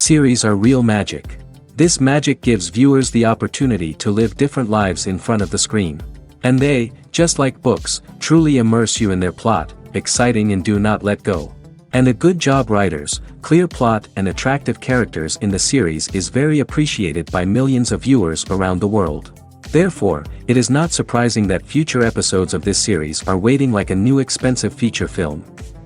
series are real magic. This magic gives viewers the opportunity to live different lives in front of the screen. And they, just like books, truly immerse you in their plot, exciting and do not let go. And a good job writers, clear plot and attractive characters in the series is very appreciated by millions of viewers around the world. Therefore, it is not surprising that future episodes of this series are waiting like a new expensive feature film.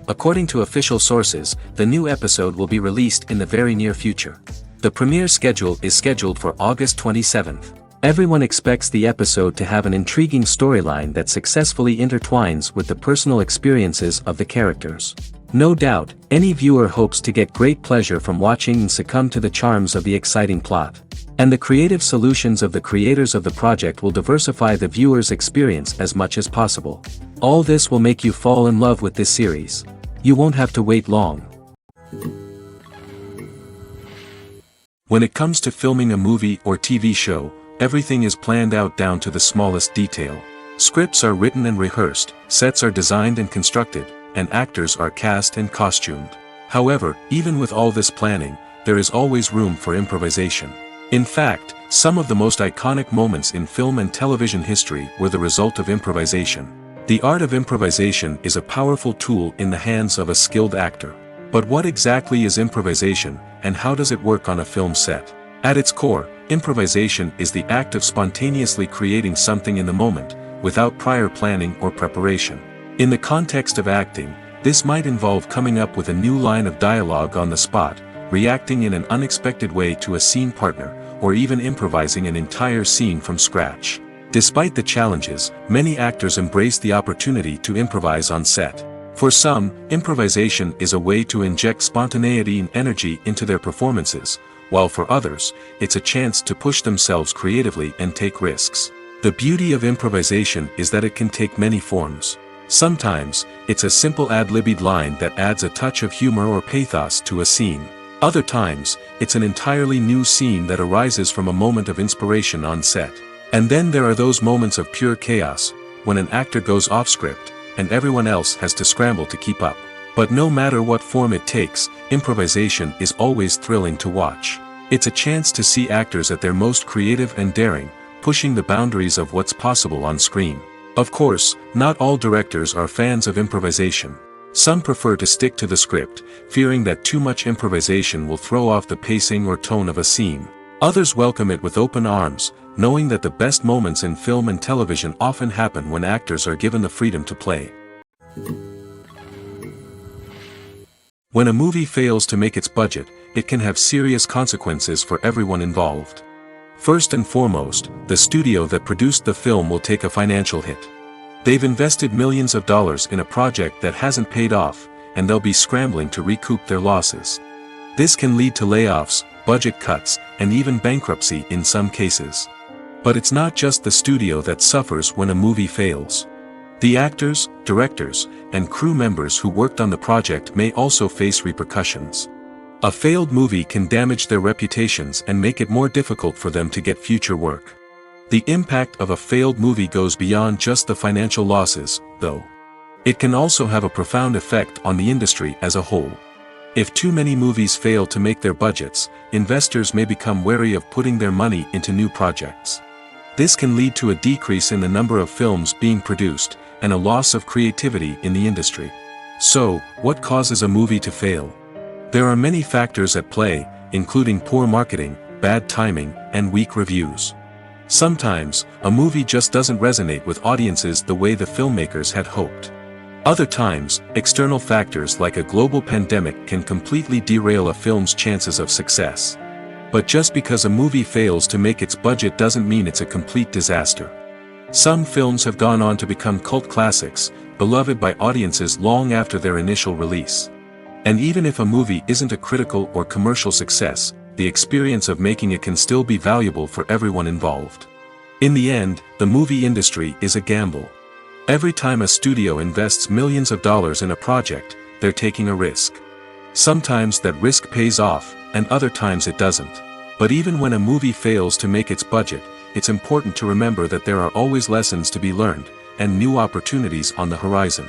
According to official sources, the new episode will be released in the very near future. The premiere schedule is scheduled for August 27th. Everyone expects the episode to have an intriguing storyline that successfully intertwines with the personal experiences of the characters. No doubt, any viewer hopes to get great pleasure from watching and succumb to the charms of the exciting plot. And the creative solutions of the creators of the project will diversify the viewer's experience as much as possible. All this will make you fall in love with this series. You won't have to wait long. When it comes to filming a movie or TV show, everything is planned out down to the smallest detail. Scripts are written and rehearsed, sets are designed and constructed, and actors are cast and costumed. However, even with all this planning, there is always room for improvisation. In fact, some of the most iconic moments in film and television history were the result of improvisation. The art of improvisation is a powerful tool in the hands of a skilled actor. But what exactly is improvisation, and how does it work on a film set? At its core, improvisation is the act of spontaneously creating something in the moment, without prior planning or preparation. In the context of acting, this might involve coming up with a new line of dialogue on the spot, reacting in an unexpected way to a scene partner, or even improvising an entire scene from scratch. Despite the challenges, many actors embrace the opportunity to improvise on set. For some, improvisation is a way to inject spontaneity and energy into their performances, while for others, it's a chance to push themselves creatively and take risks. The beauty of improvisation is that it can take many forms. Sometimes, it's a simple ad-libbed line that adds a touch of humor or pathos to a scene. Other times, it's an entirely new scene that arises from a moment of inspiration on set. And then there are those moments of pure chaos, when an actor goes off script, and everyone else has to scramble to keep up. But no matter what form it takes, improvisation is always thrilling to watch. It's a chance to see actors at their most creative and daring, pushing the boundaries of what's possible on screen. Of course, not all directors are fans of improvisation. Some prefer to stick to the script, fearing that too much improvisation will throw off the pacing or tone of a scene. Others welcome it with open arms, knowing that the best moments in film and television often happen when actors are given the freedom to play. When a movie fails to make its budget, it can have serious consequences for everyone involved. First and foremost, the studio that produced the film will take a financial hit. They've invested millions of dollars in a project that hasn't paid off, and they'll be scrambling to recoup their losses. This can lead to layoffs, budget cuts, and even bankruptcy in some cases. But it's not just the studio that suffers when a movie fails. The actors, directors, and crew members who worked on the project may also face repercussions. A failed movie can damage their reputations and make it more difficult for them to get future work. The impact of a failed movie goes beyond just the financial losses, though. It can also have a profound effect on the industry as a whole. If too many movies fail to make their budgets, investors may become wary of putting their money into new projects. This can lead to a decrease in the number of films being produced, and a loss of creativity in the industry. So, what causes a movie to fail? There are many factors at play, including poor marketing, bad timing, and weak reviews. Sometimes, a movie just doesn't resonate with audiences the way the filmmakers had hoped. Other times, external factors like a global pandemic can completely derail a film's chances of success. But just because a movie fails to make its budget doesn't mean it's a complete disaster. Some films have gone on to become cult classics, beloved by audiences long after their initial release. And even if a movie isn't a critical or commercial success, the experience of making it can still be valuable for everyone involved. In the end, the movie industry is a gamble. Every time a studio invests millions of dollars in a project, they're taking a risk. Sometimes that risk pays off, and other times it doesn't. But even when a movie fails to make its budget, it's important to remember that there are always lessons to be learned, and new opportunities on the horizon.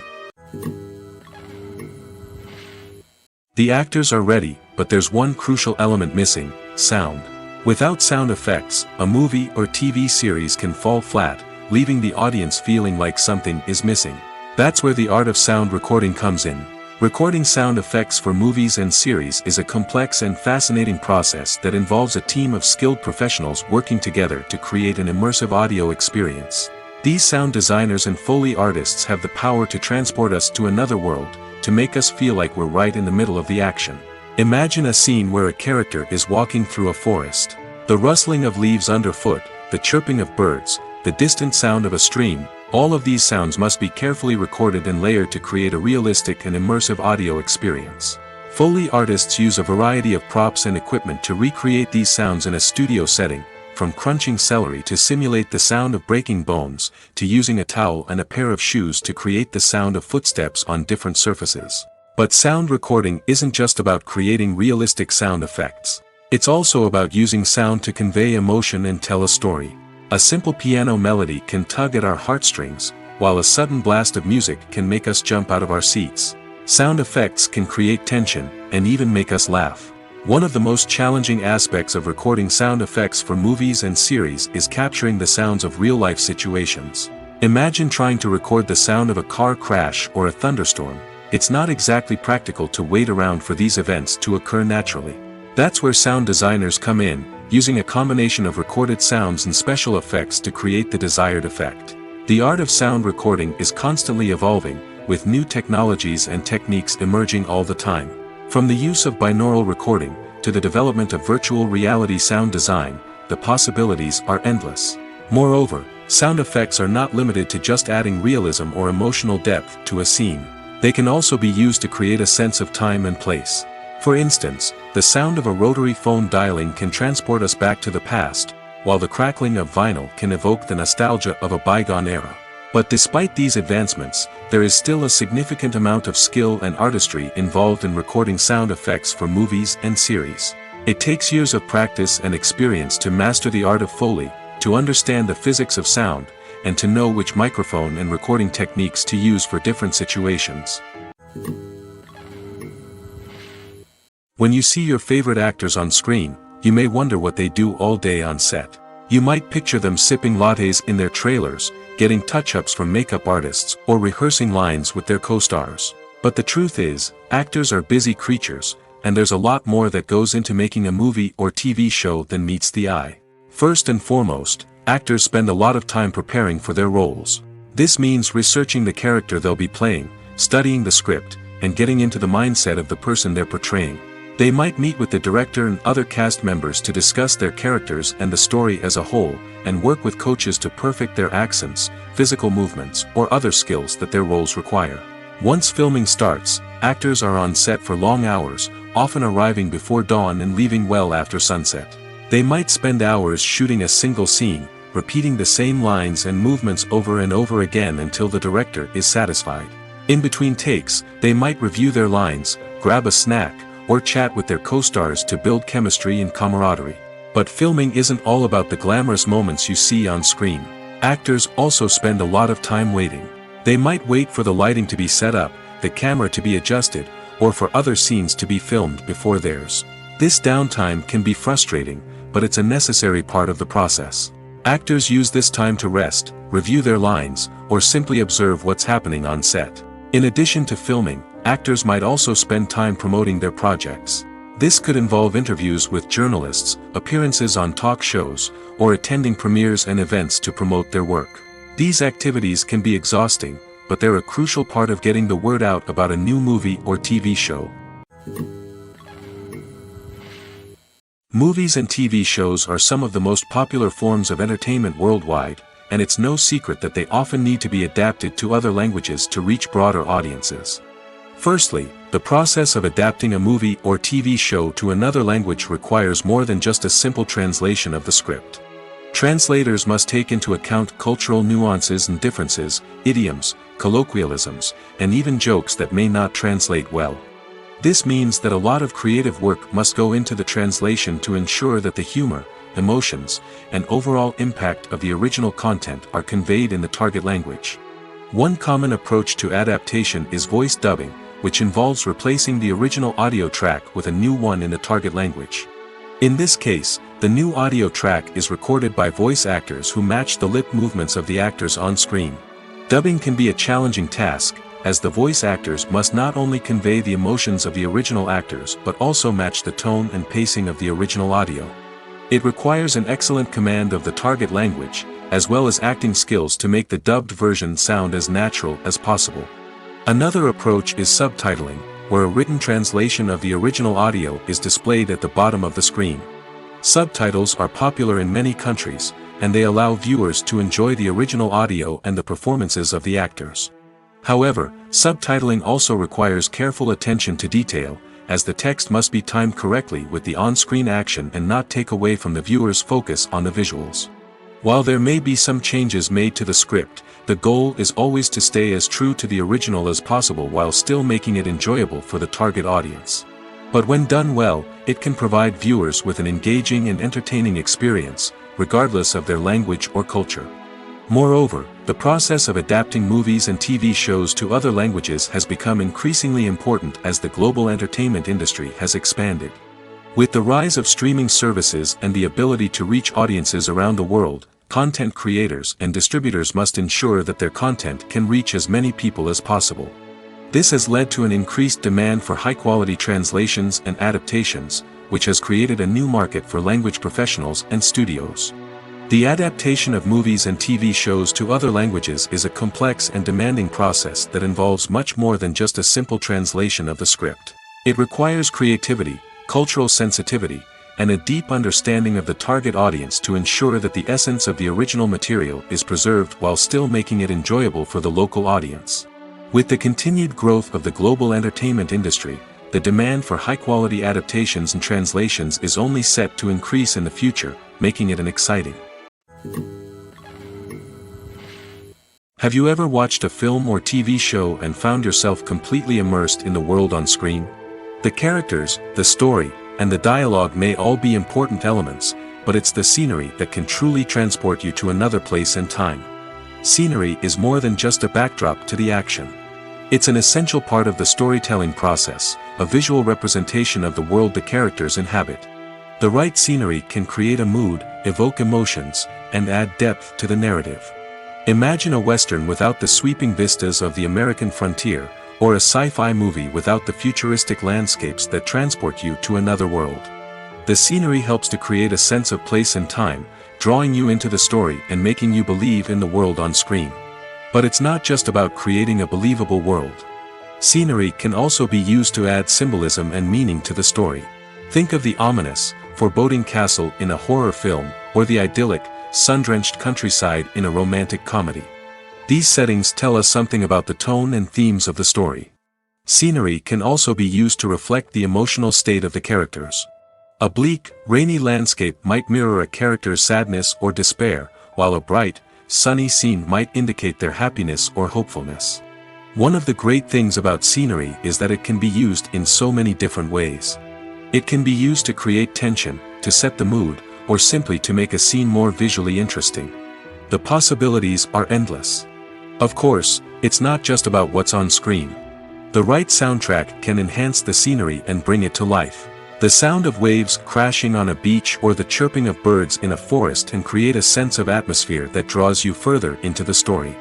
The actors are ready, but there's one crucial element missing: sound. Without sound effects, a movie or TV series can fall flat, leaving the audience feeling like something is missing. That's where the art of sound recording comes in. Recording sound effects for movies and series is a complex and fascinating process that involves a team of skilled professionals working together to create an immersive audio experience. These sound designers and Foley artists have the power to transport us to another world, to make us feel like we're right in the middle of the action. Imagine a scene where a character is walking through a forest. The rustling of leaves underfoot, the chirping of birds, the distant sound of a stream, all of these sounds must be carefully recorded and layered to create a realistic and immersive audio experience. Foley artists use a variety of props and equipment to recreate these sounds in a studio setting, from crunching celery to simulate the sound of breaking bones, to using a towel and a pair of shoes to create the sound of footsteps on different surfaces. But sound recording isn't just about creating realistic sound effects. It's also about using sound to convey emotion and tell a story. A simple piano melody can tug at our heartstrings, while a sudden blast of music can make us jump out of our seats. Sound effects can create tension, and even make us laugh. One of the most challenging aspects of recording sound effects for movies and series is capturing the sounds of real-life situations. Imagine trying to record the sound of a car crash or a thunderstorm. It's not exactly practical to wait around for these events to occur naturally. That's where sound designers come in, using a combination of recorded sounds and special effects to create the desired effect. The art of sound recording is constantly evolving, with new technologies and techniques emerging all the time. From the use of binaural recording, to the development of virtual reality sound design, the possibilities are endless. Moreover, sound effects are not limited to just adding realism or emotional depth to a scene. They can also be used to create a sense of time and place. For instance, the sound of a rotary phone dialing can transport us back to the past, while the crackling of vinyl can evoke the nostalgia of a bygone era. But despite these advancements, there is still a significant amount of skill and artistry involved in recording sound effects for movies and series. It takes years of practice and experience to master the art of Foley, to understand the physics of sound, and to know which microphone and recording techniques to use for different situations. When you see your favorite actors on screen, you may wonder what they do all day on set. You might picture them sipping lattes in their trailers, getting touch-ups from makeup artists, or rehearsing lines with their co-stars. But the truth is, actors are busy creatures, and there's a lot more that goes into making a movie or TV show than meets the eye. First and foremost, actors spend a lot of time preparing for their roles. This means researching the character they'll be playing, studying the script, and getting into the mindset of the person they're portraying. They might meet with the director and other cast members to discuss their characters and the story as a whole, and work with coaches to perfect their accents, physical movements, or other skills that their roles require. Once filming starts, actors are on set for long hours, often arriving before dawn and leaving well after sunset. They might spend hours shooting a single scene, repeating the same lines and movements over and over again until the director is satisfied. In between takes, they might review their lines, grab a snack, or chat with their co-stars to build chemistry and camaraderie. But filming isn't all about the glamorous moments you see on screen. Actors also spend a lot of time waiting. They might wait for the lighting to be set up, the camera to be adjusted, or for other scenes to be filmed before theirs. This downtime can be frustrating, but it's a necessary part of the process. Actors use this time to rest, review their lines, or simply observe what's happening on set. In addition to filming, actors might also spend time promoting their projects. This could involve interviews with journalists, appearances on talk shows, or attending premieres and events to promote their work. These activities can be exhausting, but they're a crucial part of getting the word out about a new movie or TV show. Movies and TV shows are some of the most popular forms of entertainment worldwide, and it's no secret that they often need to be adapted to other languages to reach broader audiences. Firstly, the process of adapting a movie or TV show to another language requires more than just a simple translation of the script. Translators must take into account cultural nuances and differences, idioms, colloquialisms, and even jokes that may not translate well. This means that a lot of creative work must go into the translation to ensure that the humor, emotions, and overall impact of the original content are conveyed in the target language. One common approach to adaptation is voice dubbing, which involves replacing the original audio track with a new one in the target language. In this case, the new audio track is recorded by voice actors who match the lip movements of the actors on screen. Dubbing can be a challenging task, as the voice actors must not only convey the emotions of the original actors but also match the tone and pacing of the original audio. It requires an excellent command of the target language, as well as acting skills to make the dubbed version sound as natural as possible. Another approach is subtitling, where a written translation of the original audio is displayed at the bottom of the screen. Subtitles are popular in many countries, and they allow viewers to enjoy the original audio and the performances of the actors. However, subtitling also requires careful attention to detail, as the text must be timed correctly with the on-screen action and not take away from the viewer's focus on the visuals. While there may be some changes made to the script, the goal is always to stay as true to the original as possible while still making it enjoyable for the target audience. But when done well, it can provide viewers with an engaging and entertaining experience, regardless of their language or culture. Moreover, the process of adapting movies and TV shows to other languages has become increasingly important as the global entertainment industry has expanded. With the rise of streaming services and the ability to reach audiences around the world, content creators and distributors must ensure that their content can reach as many people as possible. This has led to an increased demand for high-quality translations and adaptations, which has created a new market for language professionals and studios. The adaptation of movies and TV shows to other languages is a complex and demanding process that involves much more than just a simple translation of the script. It requires creativity, cultural sensitivity, and a deep understanding of the target audience to ensure that the essence of the original material is preserved while still making it enjoyable for the local audience. With the continued growth of the global entertainment industry, the demand for high-quality adaptations and translations is only set to increase in the future, making it an exciting. Have you ever watched a film or TV show and found yourself completely immersed in the world on screen? The characters, the story, and the dialogue may all be important elements, but it's the scenery that can truly transport you to another place and time. Scenery is more than just a backdrop to the action. It's an essential part of the storytelling process, a visual representation of the world the characters inhabit. The right scenery can create a mood, evoke emotions, and add depth to the narrative. Imagine a Western without the sweeping vistas of the American frontier, or a sci-fi movie without the futuristic landscapes that transport you to another world. The scenery helps to create a sense of place and time, drawing you into the story and making you believe in the world on screen. But it's not just about creating a believable world. Scenery can also be used to add symbolism and meaning to the story. Think of the ominous, foreboding castle in a horror film, or the idyllic, sun-drenched countryside in a romantic comedy. These settings tell us something about the tone and themes of the story. Scenery can also be used to reflect the emotional state of the characters. A bleak, rainy landscape might mirror a character's sadness or despair, while a bright, sunny scene might indicate their happiness or hopefulness. One of the great things about scenery is that it can be used in so many different ways. It can be used to create tension, to set the mood, or simply to make a scene more visually interesting. The possibilities are endless. Of course, it's not just about what's on screen. The right soundtrack can enhance the scenery and bring it to life. The sound of waves crashing on a beach or the chirping of birds in a forest can create a sense of atmosphere that draws you further into the story.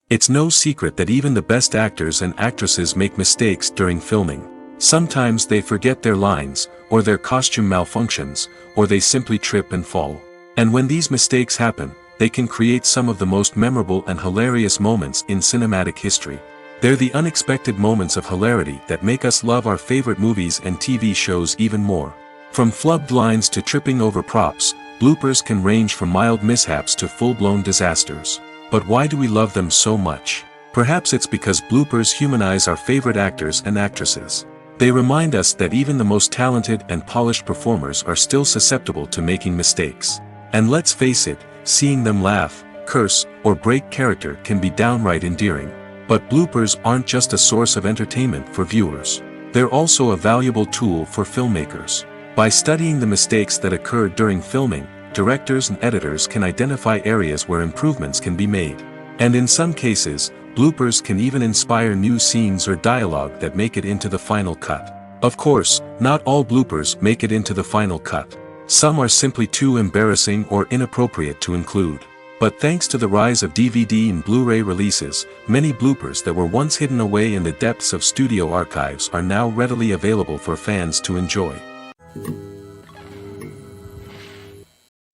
It's no secret that even the best actors and actresses make mistakes during filming. Sometimes they forget their lines, or their costume malfunctions, or they simply trip and fall. And when these mistakes happen, they can create some of the most memorable and hilarious moments in cinematic history. They're the unexpected moments of hilarity that make us love our favorite movies and TV shows even more. From flubbed lines to tripping over props, bloopers can range from mild mishaps to full-blown disasters. But why do we love them so much? Perhaps it's because bloopers humanize our favorite actors and actresses. They remind us that even the most talented and polished performers are still susceptible to making mistakes. And let's face it, seeing them laugh, curse, or break character can be downright endearing. But bloopers aren't just a source of entertainment for viewers. They're also a valuable tool for filmmakers. By studying the mistakes that occurred during filming, directors and editors can identify areas where improvements can be made. And in some cases, Bloopers can even inspire new scenes or dialogue that make it into the final cut. Of course, not all bloopers make it into the final cut. Some are simply too embarrassing or inappropriate to include. But thanks to the rise of DVD and Blu-ray releases, many bloopers that were once hidden away in the depths of studio archives are now readily available for fans to enjoy.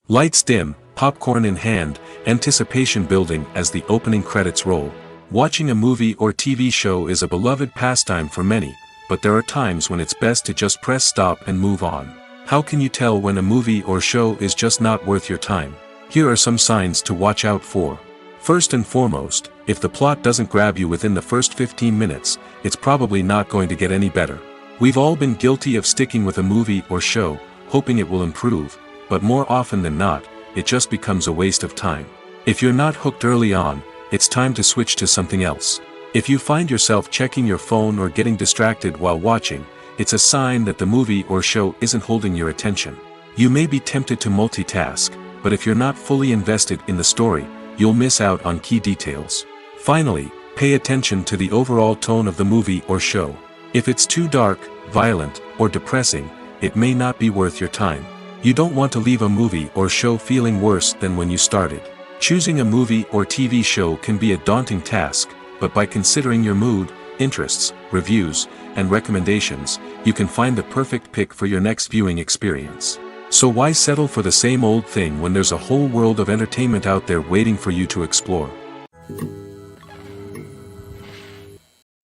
Lights dim, popcorn in hand, anticipation building as the opening credits roll. Watching a movie or TV show is a beloved pastime for many, but there are times when it's best to just press stop and move on. How can you tell when a movie or show is just not worth your time? Here are some signs to watch out for. First and foremost, if the plot doesn't grab you within the first 15 minutes, it's probably not going to get any better. We've all been guilty of sticking with a movie or show, hoping it will improve, but more often than not, it just becomes a waste of time. If you're not hooked early on, it's time to switch to something else. If you find yourself checking your phone or getting distracted while watching, it's a sign that the movie or show isn't holding your attention. You may be tempted to multitask, but if you're not fully invested in the story, you'll miss out on key details. Finally, pay attention to the overall tone of the movie or show. If it's too dark, violent, or depressing, it may not be worth your time. You don't want to leave a movie or show feeling worse than when you started. Choosing a movie or TV show can be a daunting task, but by considering your mood, interests, reviews, and recommendations, you can find the perfect pick for your next viewing experience. So why settle for the same old thing when there's a whole world of entertainment out there waiting for you to explore?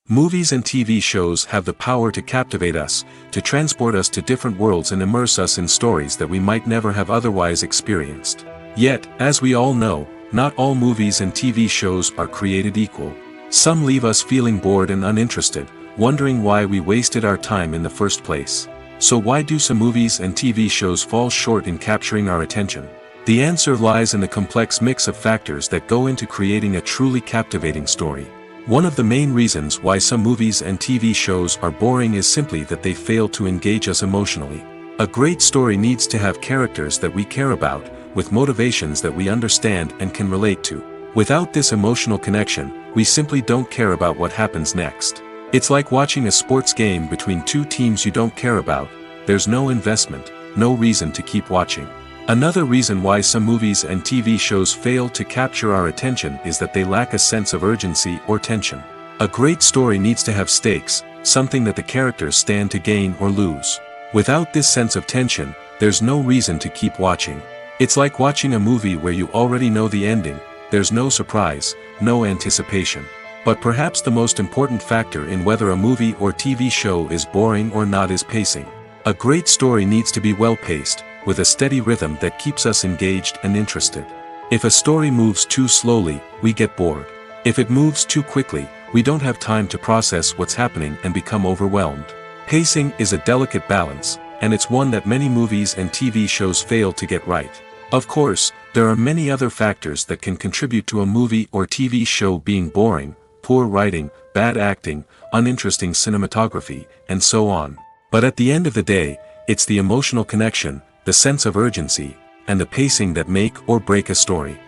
Movies and TV shows have the power to captivate us, to transport us to different worlds and immerse us in stories that we might never have otherwise experienced. Yet, as we all know, not all movies and TV shows are created equal. Some leave us feeling bored and uninterested, wondering why we wasted our time in the first place. So why do some movies and TV shows fall short in capturing our attention? The answer lies in the complex mix of factors that go into creating a truly captivating story. One of the main reasons why some movies and TV shows are boring is simply that they fail to engage us emotionally. A great story needs to have characters that we care about, with motivations that we understand and can relate to. Without this emotional connection, we simply don't care about what happens next. It's like watching a sports game between two teams you don't care about. There's no investment, no reason to keep watching. Another reason why some movies and TV shows fail to capture our attention is that they lack a sense of urgency or tension. A great story needs to have stakes, something that the characters stand to gain or lose. Without this sense of tension, there's no reason to keep watching. It's like watching a movie where you already know the ending. There's no surprise, no anticipation. But perhaps the most important factor in whether a movie or TV show is boring or not is pacing. A great story needs to be well-paced, with a steady rhythm that keeps us engaged and interested. If a story moves too slowly, we get bored. If it moves too quickly, we don't have time to process what's happening and become overwhelmed. Pacing is a delicate balance, and it's one that many movies and TV shows fail to get right. Of course, there are many other factors that can contribute to a movie or TV show being boring: poor writing, bad acting, uninteresting cinematography, and so on. But at the end of the day, it's the emotional connection, the sense of urgency, and the pacing that make or break a story.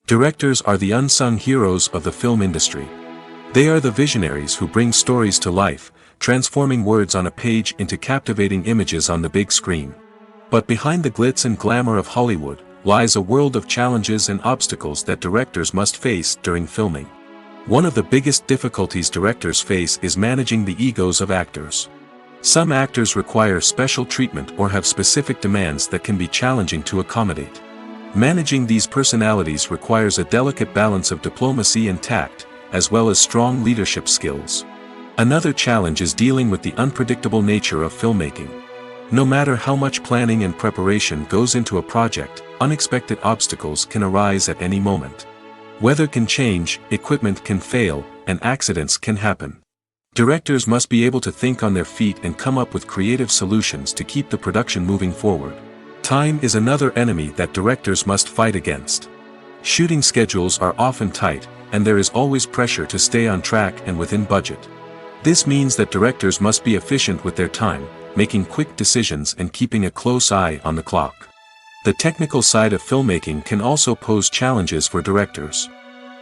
Directors are the unsung heroes of the film industry. They are the visionaries who bring stories to life, transforming words on a page into captivating images on the big screen. But behind the glitz and glamour of Hollywood lies a world of challenges and obstacles that directors must face during filming. One of the biggest difficulties directors face is managing the egos of actors. Some actors require special treatment or have specific demands that can be challenging to accommodate. Managing these personalities requires a delicate balance of diplomacy and tact, as well as strong leadership skills. Another challenge is dealing with the unpredictable nature of filmmaking. No matter how much planning and preparation goes into a project, unexpected obstacles can arise at any moment. Weather can change, equipment can fail, and accidents can happen. Directors must be able to think on their feet and come up with creative solutions to keep the production moving forward. Time is another enemy that directors must fight against. Shooting schedules are often tight, and there is always pressure to stay on track and within budget. This means that directors must be efficient with their time, making quick decisions and keeping a close eye on the clock. The technical side of filmmaking can also pose challenges for directors.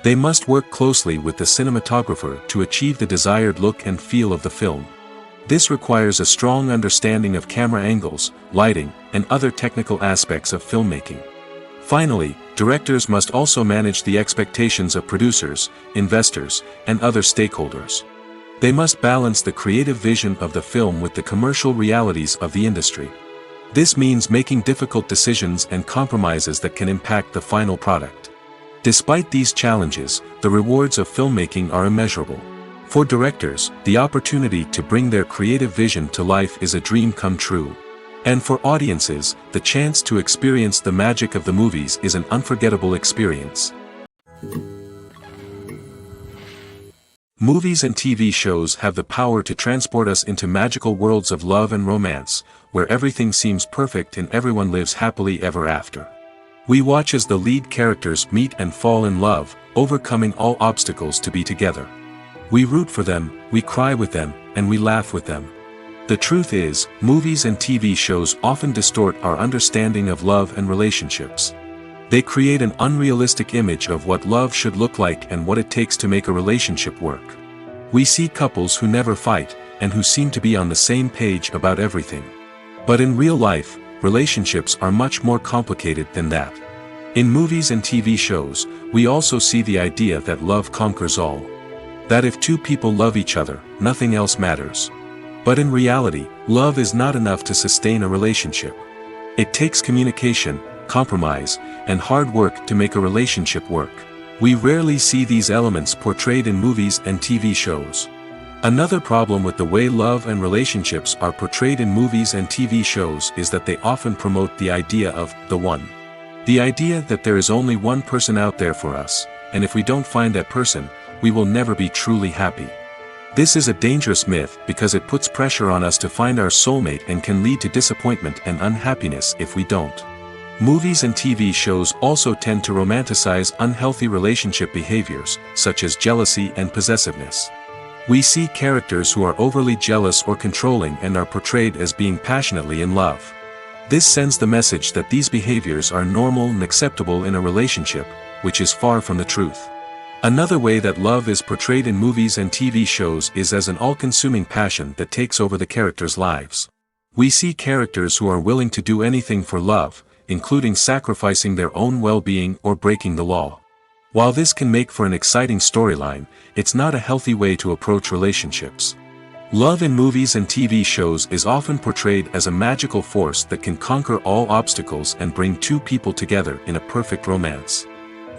They must work closely with the cinematographer to achieve the desired look and feel of the film. This requires a strong understanding of camera angles, lighting, and other technical aspects of filmmaking. Finally, directors must also manage the expectations of producers, investors, and other stakeholders. They must balance the creative vision of the film with the commercial realities of the industry. This means making difficult decisions and compromises that can impact the final product. Despite these challenges, the rewards of filmmaking are immeasurable. For directors, the opportunity to bring their creative vision to life is a dream come true. And for audiences, the chance to experience the magic of the movies is an unforgettable experience. Movies and TV shows have the power to transport us into magical worlds of love and romance, where everything seems perfect and everyone lives happily ever after. We watch as the lead characters meet and fall in love, overcoming all obstacles to be together. We root for them, we cry with them, and we laugh with them. The truth is, movies and TV shows often distort our understanding of love and relationships. They create an unrealistic image of what love should look like and what it takes to make a relationship work. We see couples who never fight, and who seem to be on the same page about everything. But in real life, relationships are much more complicated than that. In movies and TV shows, we also see the idea that love conquers all. That if two people love each other, nothing else matters. But in reality, love is not enough to sustain a relationship. It takes communication, compromise, and hard work to make a relationship work. We rarely see these elements portrayed in movies and TV shows. Another problem with the way love and relationships are portrayed in movies and TV shows is that they often promote the idea of the one. The idea that there is only one person out there for us, and if we don't find that person, we will never be truly happy. This is a dangerous myth because it puts pressure on us to find our soulmate and can lead to disappointment and unhappiness if we don't. Movies and TV shows also tend to romanticize unhealthy relationship behaviors, such as jealousy and possessiveness. We see characters who are overly jealous or controlling and are portrayed as being passionately in love. This sends the message that these behaviors are normal and acceptable in a relationship, which is far from the truth. Another way that love is portrayed in movies and TV shows is as an all-consuming passion that takes over the characters' lives. We see characters who are willing to do anything for love, including sacrificing their own well-being or breaking the law. While this can make for an exciting storyline, it's not a healthy way to approach relationships. Love in movies and TV shows is often portrayed as a magical force that can conquer all obstacles and bring two people together in a perfect romance.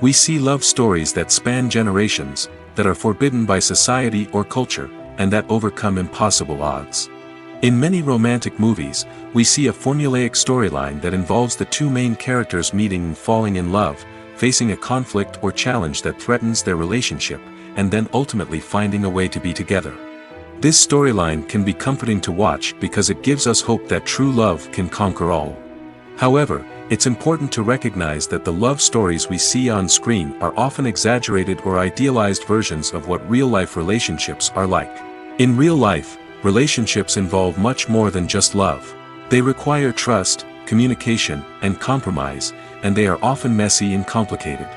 We see love stories that span generations, that are forbidden by society or culture, and that overcome impossible odds. In many romantic movies, we see a formulaic storyline that involves the two main characters meeting and falling in love, facing a conflict or challenge that threatens their relationship, and then ultimately finding a way to be together. This storyline can be comforting to watch because it gives us hope that true love can conquer all. However, it's important to recognize that the love stories we see on screen are often exaggerated or idealized versions of what real-life relationships are like. In real life, relationships involve much more than just love. They require trust, communication, and compromise, and they are often messy and complicated.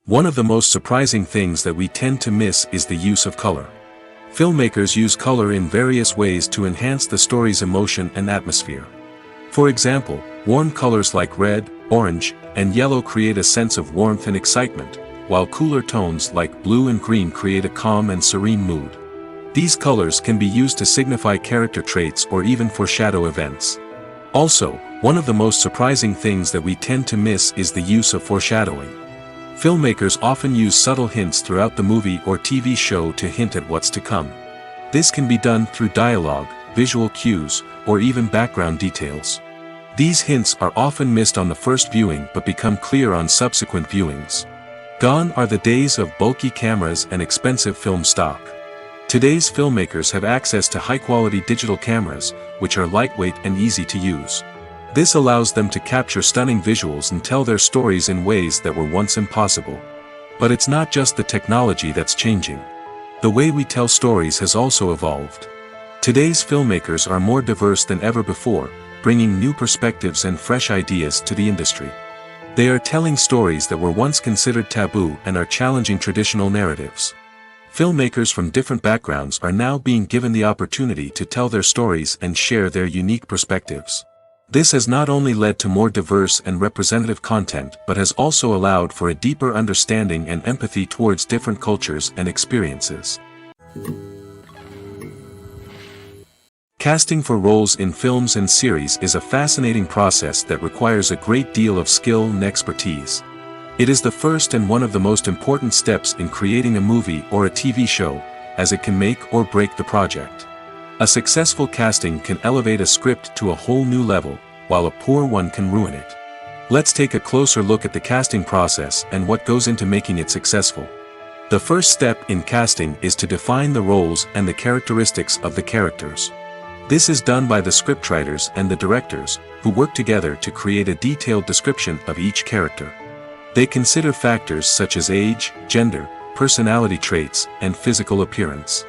One of the most surprising things that we tend to miss is the use of color. Filmmakers use color in various ways to enhance the story's emotion and atmosphere. For example, warm colors like red, orange, and yellow create a sense of warmth and excitement, while cooler tones like blue and green create a calm and serene mood. These colors can be used to signify character traits or even foreshadow events. Also, one of the most surprising things that we tend to miss is the use of foreshadowing. Filmmakers often use subtle hints throughout the movie or TV show to hint at what's to come. This can be done through dialogue, visual cues, or even background details. These hints are often missed on the first viewing but become clear on subsequent viewings. Gone are the days of bulky cameras and expensive film stock. Today's filmmakers have access to high-quality digital cameras, which are lightweight and easy to use. This allows them to capture stunning visuals and tell their stories in ways that were once impossible. But it's not just the technology that's changing. The way we tell stories has also evolved. Today's filmmakers are more diverse than ever before, bringing new perspectives and fresh ideas to the industry. They are telling stories that were once considered taboo and are challenging traditional narratives. Filmmakers from different backgrounds are now being given the opportunity to tell their stories and share their unique perspectives. This has not only led to more diverse and representative content but has also allowed for a deeper understanding and empathy towards different cultures and experiences. Casting for roles in films and series is a fascinating process that requires a great deal of skill and expertise. It is the first and one of the most important steps in creating a movie or a TV show, as it can make or break the project. A successful casting can elevate a script to a whole new level, while a poor one can ruin it. Let's take a closer look at the casting process and what goes into making it successful. The first step in casting is to define the roles and the characteristics of the characters. This is done by the scriptwriters and the directors, who work together to create a detailed description of each character. They consider factors such as age, gender, personality traits, and physical appearance.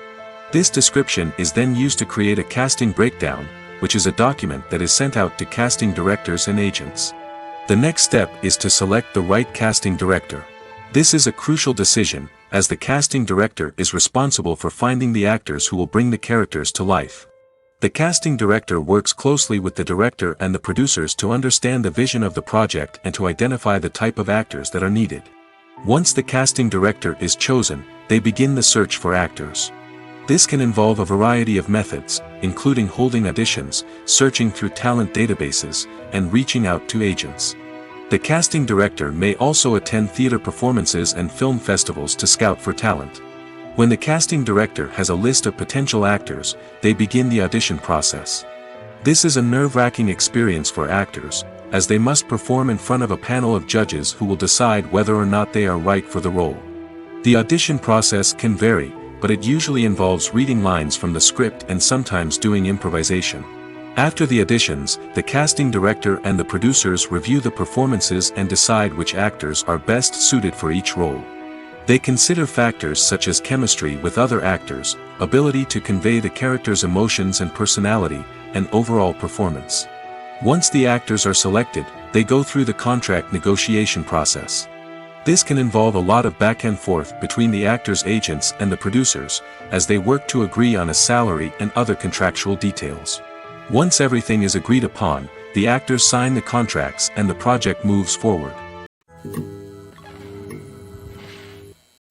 This description is then used to create a casting breakdown, which is a document that is sent out to casting directors and agents. The next step is to select the right casting director. This is a crucial decision, as the casting director is responsible for finding the actors who will bring the characters to life. The casting director works closely with the director and the producers to understand the vision of the project and to identify the type of actors that are needed. Once the casting director is chosen, they begin the search for actors. This can involve a variety of methods, including holding auditions, searching through talent databases, and reaching out to agents. The casting director may also attend theater performances and film festivals to scout for talent. When the casting director has a list of potential actors, they begin the audition process. This is a nerve-wracking experience for actors, as they must perform in front of a panel of judges who will decide whether or not they are right for the role. The audition process can vary, but it usually involves reading lines from the script and sometimes doing improvisation. After the auditions, the casting director and the producers review the performances and decide which actors are best suited for each role. They consider factors such as chemistry with other actors, ability to convey the character's emotions and personality, and overall performance. Once the actors are selected, they go through the contract negotiation process. This can involve a lot of back and forth between the actors' agents and the producers, as they work to agree on a salary and other contractual details. Once everything is agreed upon, the actors sign the contracts and the project moves forward.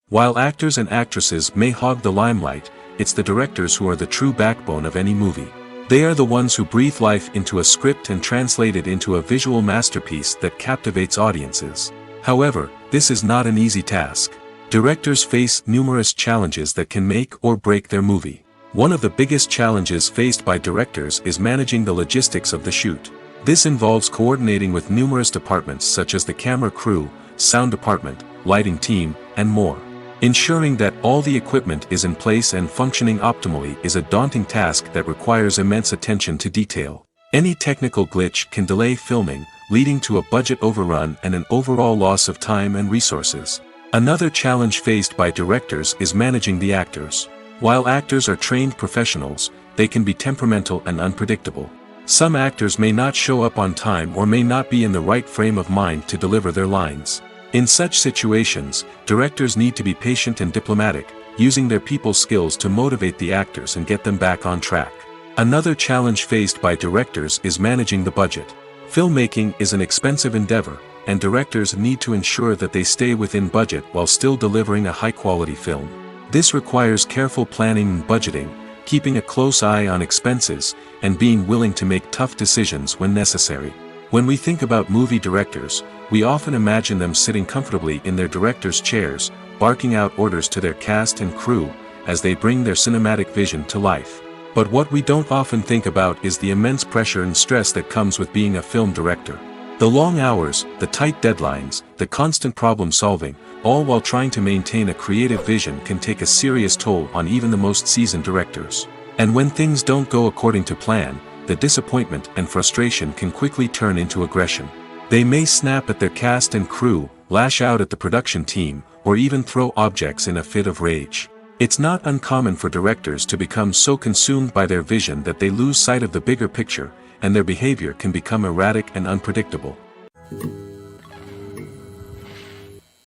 While actors and actresses may hog the limelight, it's the directors who are the true backbone of any movie. They are the ones who breathe life into a script and translate it into a visual masterpiece that captivates audiences. However, this is not an easy task. Directors face numerous challenges that can make or break their movie. One of the biggest challenges faced by directors is managing the logistics of the shoot. This involves coordinating with numerous departments such as the camera crew, sound department, lighting team, and more. Ensuring that all the equipment is in place and functioning optimally is a daunting task that requires immense attention to detail. Any technical glitch can delay filming, leading to a budget overrun and an overall loss of time and resources. Another challenge faced by directors is managing the actors. While actors are trained professionals, they can be temperamental and unpredictable. Some actors may not show up on time or may not be in the right frame of mind to deliver their lines. In such situations, directors need to be patient and diplomatic, using their people skills to motivate the actors and get them back on track. Another challenge faced by directors is managing the budget. Filmmaking is an expensive endeavor, and directors need to ensure that they stay within budget while still delivering a high-quality film. This requires careful planning and budgeting, keeping a close eye on expenses, and being willing to make tough decisions when necessary. When we think about movie directors, we often imagine them sitting comfortably in their director's chairs, barking out orders to their cast and crew, as they bring their cinematic vision to life. But what we don't often think about is the immense pressure and stress that comes with being a film director. The long hours, the tight deadlines, the constant problem solving, all while trying to maintain a creative vision can take a serious toll on even the most seasoned directors. And when things don't go according to plan, the disappointment and frustration can quickly turn into aggression. They may snap at their cast and crew, lash out at the production team, or even throw objects in a fit of rage. It's not uncommon for directors to become so consumed by their vision that they lose sight of the bigger picture, and their behavior can become erratic and unpredictable.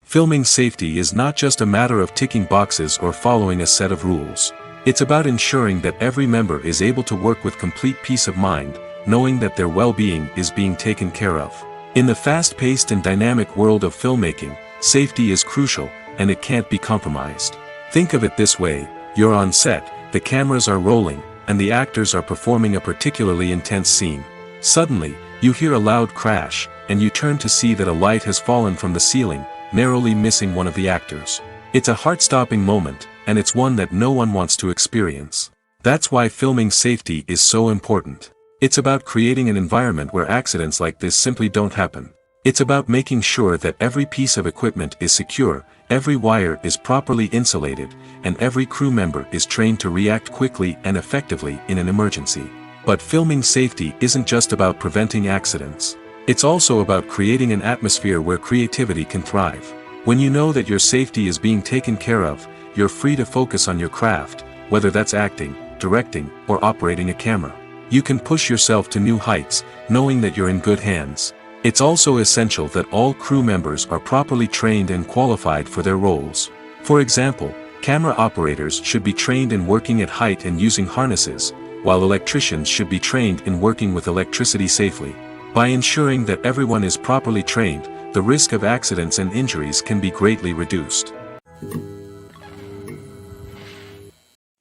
Filming safety is not just a matter of ticking boxes or following a set of rules. It's about ensuring that every member is able to work with complete peace of mind, knowing that their well-being is being taken care of. In the fast-paced and dynamic world of filmmaking, safety is crucial, and it can't be compromised. Think of it this way: you're on set, the cameras are rolling, and the actors are performing a particularly intense scene. Suddenly, you hear a loud crash, and you turn to see that a light has fallen from the ceiling, narrowly missing one of the actors. It's a heart-stopping moment, and it's one that no one wants to experience. That's why filming safety is so important. It's about creating an environment where accidents like this simply don't happen. It's about making sure that every piece of equipment is secure, every wire is properly insulated, and every crew member is trained to react quickly and effectively in an emergency. But filming safety isn't just about preventing accidents. It's also about creating an atmosphere where creativity can thrive. When you know that your safety is being taken care of, you're free to focus on your craft, whether that's acting, directing, or operating a camera. You can push yourself to new heights, knowing that you're in good hands. It's also essential that all crew members are properly trained and qualified for their roles. For example, camera operators should be trained in working at height and using harnesses, while electricians should be trained in working with electricity safely. By ensuring that everyone is properly trained, the risk of accidents and injuries can be greatly reduced.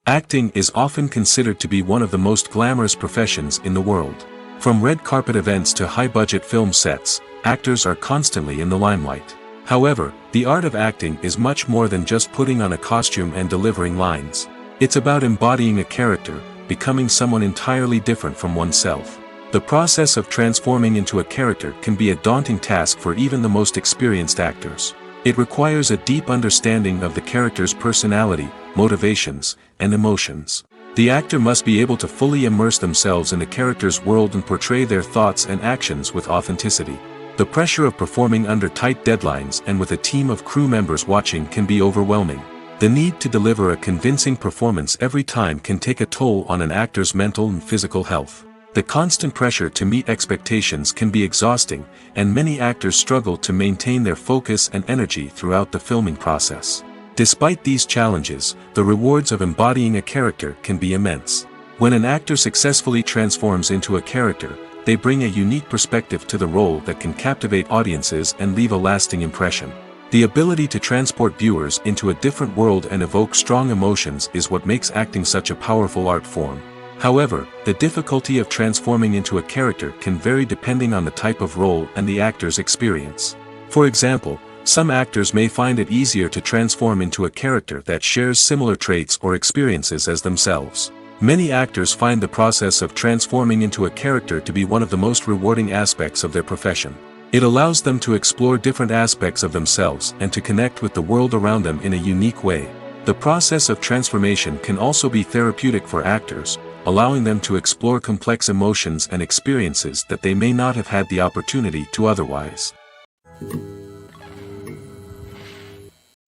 Acting is often considered to be one of the most glamorous professions in the world. From red carpet events to high-budget film sets, actors are constantly in the limelight. However, the art of acting is much more than just putting on a costume and delivering lines. It's about embodying a character, becoming someone entirely different from oneself. The process of transforming into a character can be a daunting task for even the most experienced actors. It requires a deep understanding of the character's personality, motivations, and emotions. The actor must be able to fully immerse themselves in the character's world and portray their thoughts and actions with authenticity. The pressure of performing under tight deadlines and with a team of crew members watching can be overwhelming. The need to deliver a convincing performance every time can take a toll on an actor's mental and physical health. The constant pressure to meet expectations can be exhausting, and many actors struggle to maintain their focus and energy throughout the filming process. Despite these challenges, the rewards of embodying a character can be immense. When an actor successfully transforms into a character, they bring a unique perspective to the role that can captivate audiences and leave a lasting impression. The ability to transport viewers into a different world and evoke strong emotions is what makes acting such a powerful art form. However, the difficulty of transforming into a character can vary depending on the type of role and the actor's experience. For example, some actors may find it easier to transform into a character that shares similar traits or experiences as themselves. Many actors find the process of transforming into a character to be one of the most rewarding aspects of their profession. It allows them to explore different aspects of themselves and to connect with the world around them in a unique way. The process of transformation can also be therapeutic for actors, allowing them to explore complex emotions and experiences that they may not have had the opportunity to otherwise.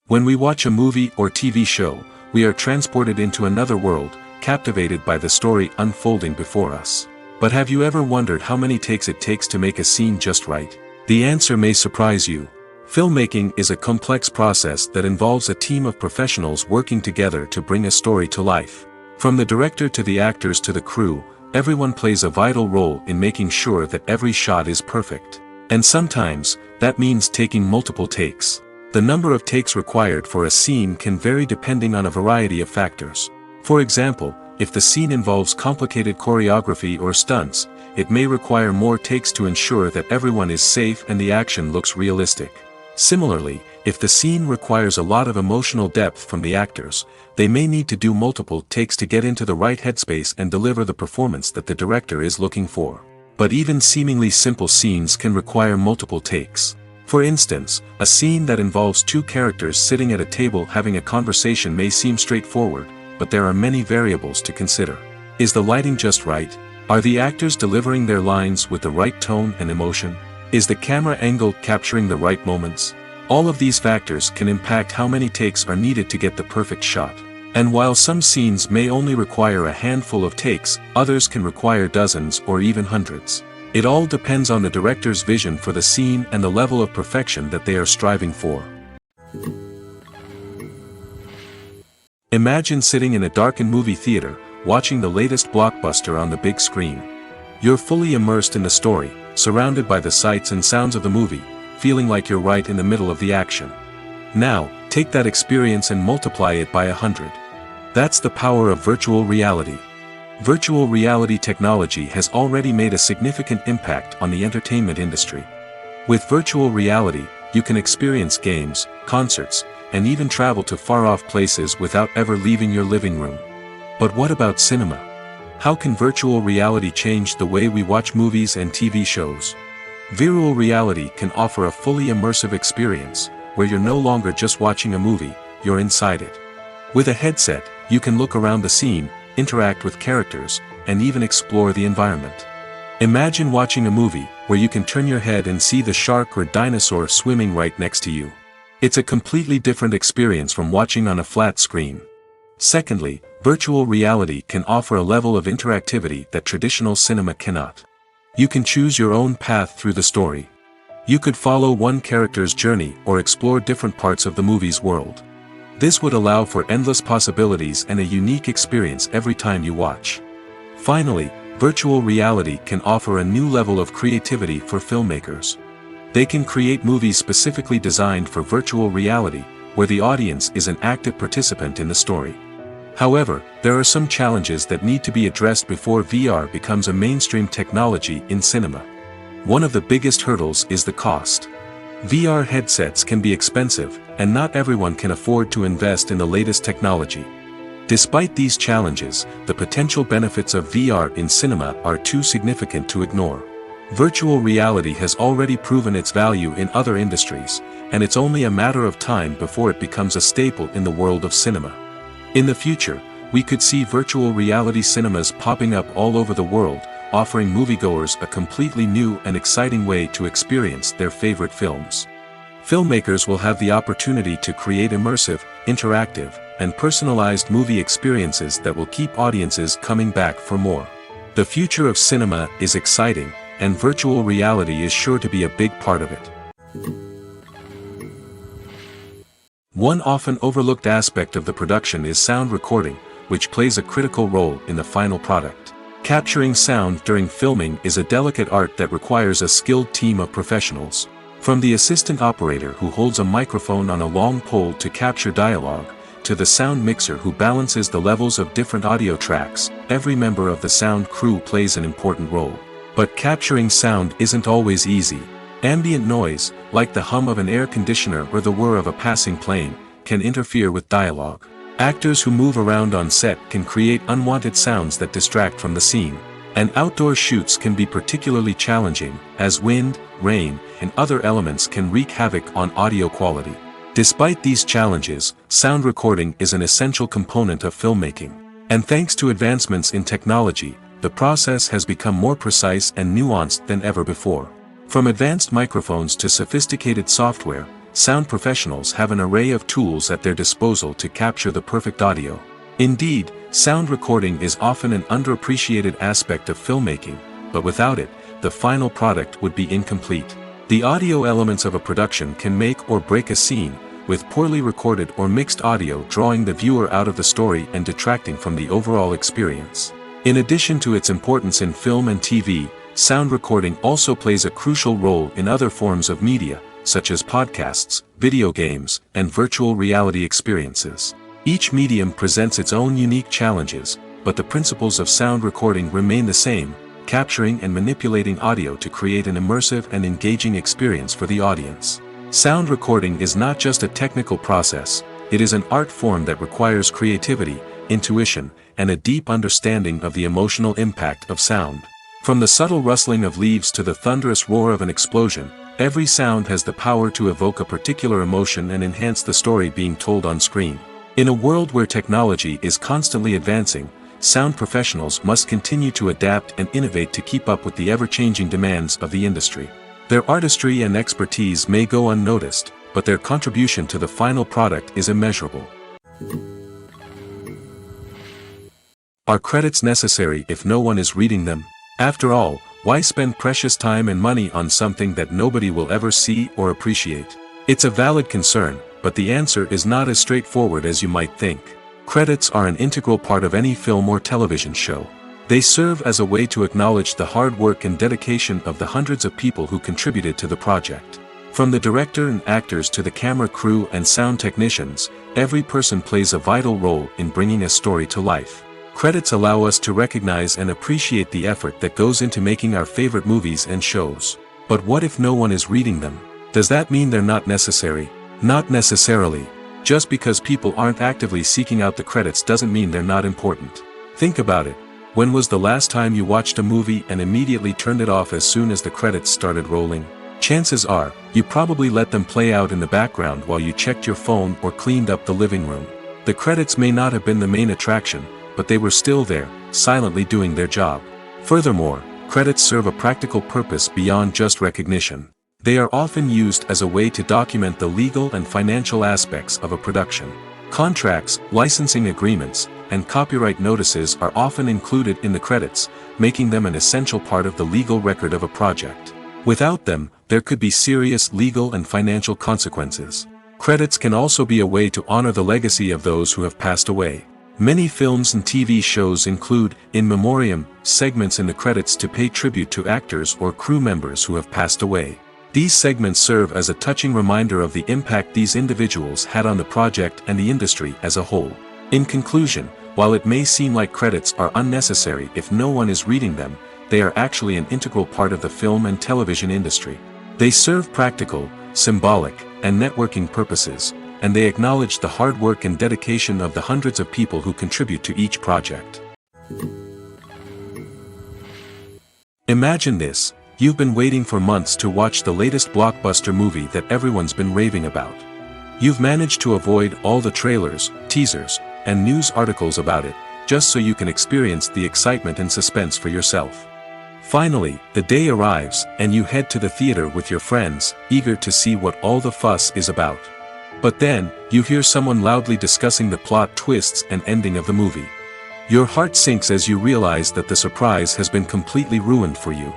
When we watch a movie or TV show, we are transported into another world, captivated by the story unfolding before us. But have you ever wondered how many takes it takes to make a scene just right? The answer may surprise you. Filmmaking is a complex process that involves a team of professionals working together to bring a story to life. From the director to the actors to the crew, everyone plays a vital role in making sure that every shot is perfect. And sometimes, that means taking multiple takes. The number of takes required for a scene can vary depending on a variety of factors. For example, if the scene involves complicated choreography or stunts, it may require more takes to ensure that everyone is safe and the action looks realistic. Similarly, if the scene requires a lot of emotional depth from the actors, they may need to do multiple takes to get into the right headspace and deliver the performance that the director is looking for. But even seemingly simple scenes can require multiple takes. For instance, a scene that involves two characters sitting at a table having a conversation may seem straightforward, but there are many variables to consider. Is the lighting just right? Are the actors delivering their lines with the right tone and emotion? Is the camera angle capturing the right moments? All of these factors can impact how many takes are needed to get the perfect shot. And while some scenes may only require a handful of takes, others can require dozens or even hundreds. It all depends on the director's vision for the scene and the level of perfection that they are striving for. Imagine sitting in a darkened movie theater, watching the latest blockbuster on the big screen. You're fully immersed in the story, surrounded by the sights and sounds of the movie, feeling like you're right in the middle of the action. Now, take that experience and multiply it by 100. That's the power of virtual reality. Virtual reality technology has already made a significant impact on the entertainment industry. With virtual reality, you can experience games, concerts, and even travel to far-off places without ever leaving your living room. But what about cinema? How can virtual reality change the way we watch movies and TV shows? Virtual reality can offer a fully immersive experience, where you're no longer just watching a movie, you're inside it. With a headset, you can look around the scene, interact with characters, and even explore the environment. Imagine watching a movie where you can turn your head and see the shark or dinosaur swimming right next to you. It's a completely different experience from watching on a flat screen. Secondly, virtual reality can offer a level of interactivity that traditional cinema cannot. You can choose your own path through the story. You could follow one character's journey or explore different parts of the movie's world. This would allow for endless possibilities and a unique experience every time you watch. Finally, virtual reality can offer a new level of creativity for filmmakers. They can create movies specifically designed for virtual reality, where the audience is an active participant in the story. However, there are some challenges that need to be addressed before VR becomes a mainstream technology in cinema. One of the biggest hurdles is the cost. VR headsets can be expensive, and not everyone can afford to invest in the latest technology. Despite these challenges, the potential benefits of VR in cinema are too significant to ignore. Virtual reality has already proven its value in other industries, and it's only a matter of time before it becomes a staple in the world of cinema. In the future, we could see virtual reality cinemas popping up all over the world, offering moviegoers a completely new and exciting way to experience their favorite films. Filmmakers will have the opportunity to create immersive, interactive, and personalized movie experiences that will keep audiences coming back for more. The future of cinema is exciting, and virtual reality is sure to be a big part of it. One often overlooked aspect of the production is sound recording, which plays a critical role in the final product. Capturing sound during filming is a delicate art that requires a skilled team of professionals. From the assistant operator who holds a microphone on a long pole to capture dialogue, to the sound mixer who balances the levels of different audio tracks, every member of the sound crew plays an important role. But capturing sound isn't always easy. Ambient noise, like the hum of an air conditioner or the whir of a passing plane, can interfere with dialogue. Actors who move around on set can create unwanted sounds that distract from the scene. And outdoor shoots can be particularly challenging, as wind, rain, and other elements can wreak havoc on audio quality. Despite these challenges, sound recording is an essential component of filmmaking. And thanks to advancements in technology, the process has become more precise and nuanced than ever before. From advanced microphones to sophisticated software, sound professionals have an array of tools at their disposal to capture the perfect audio. Indeed, sound recording is often an underappreciated aspect of filmmaking, but without it, the final product would be incomplete. The audio elements of a production can make or break a scene, with poorly recorded or mixed audio drawing the viewer out of the story and detracting from the overall experience. In addition to its importance in film and TV, sound recording also plays a crucial role in other forms of media, such as podcasts, video games, and virtual reality experiences. Each medium presents its own unique challenges, but the principles of sound recording remain the same, capturing and manipulating audio to create an immersive and engaging experience for the audience. Sound recording is not just a technical process, it is an art form that requires creativity, intuition, and a deep understanding of the emotional impact of sound. From the subtle rustling of leaves to the thunderous roar of an explosion, every sound has the power to evoke a particular emotion and enhance the story being told on screen. In a world where technology is constantly advancing, sound professionals must continue to adapt and innovate to keep up with the ever-changing demands of the industry. Their artistry and expertise may go unnoticed, but their contribution to the final product is immeasurable. Are credits necessary if no one is reading them? After all, why spend precious time and money on something that nobody will ever see or appreciate? It's a valid concern, but the answer is not as straightforward as you might think. Credits are an integral part of any film or television show. They serve as a way to acknowledge the hard work and dedication of the hundreds of people who contributed to the project. From the director and actors to the camera crew and sound technicians, every person plays a vital role in bringing a story to life. Credits allow us to recognize and appreciate the effort that goes into making our favorite movies and shows. But what if no one is reading them? Does that mean they're not necessary? Not necessarily. Just because people aren't actively seeking out the credits doesn't mean they're not important. Think about it. When was the last time you watched a movie and immediately turned it off as soon as the credits started rolling? Chances are, you probably let them play out in the background while you checked your phone or cleaned up the living room. The credits may not have been the main attraction, but they were still there, silently doing their job. Furthermore, credits serve a practical purpose beyond just recognition. They are often used as a way to document the legal and financial aspects of a production. Contracts, licensing agreements, and copyright notices are often included in the credits, making them an essential part of the legal record of a project. Without them, there could be serious legal and financial consequences. Credits can also be a way to honor the legacy of those who have passed away. Many films and TV shows include, in memoriam, segments in the credits to pay tribute to actors or crew members who have passed away. These segments serve as a touching reminder of the impact these individuals had on the project and the industry as a whole. In conclusion, while it may seem like credits are unnecessary if no one is reading them, they are actually an integral part of the film and television industry. They serve practical, symbolic, and networking purposes, and they acknowledge the hard work and dedication of the hundreds of people who contribute to each project. Imagine this. You've been waiting for months to watch the latest blockbuster movie that everyone's been raving about. You've managed to avoid all the trailers, teasers, and news articles about it, just so you can experience the excitement and suspense for yourself. Finally, the day arrives, and you head to the theater with your friends, eager to see what all the fuss is about. But then, you hear someone loudly discussing the plot twists and ending of the movie. Your heart sinks as you realize that the surprise has been completely ruined for you.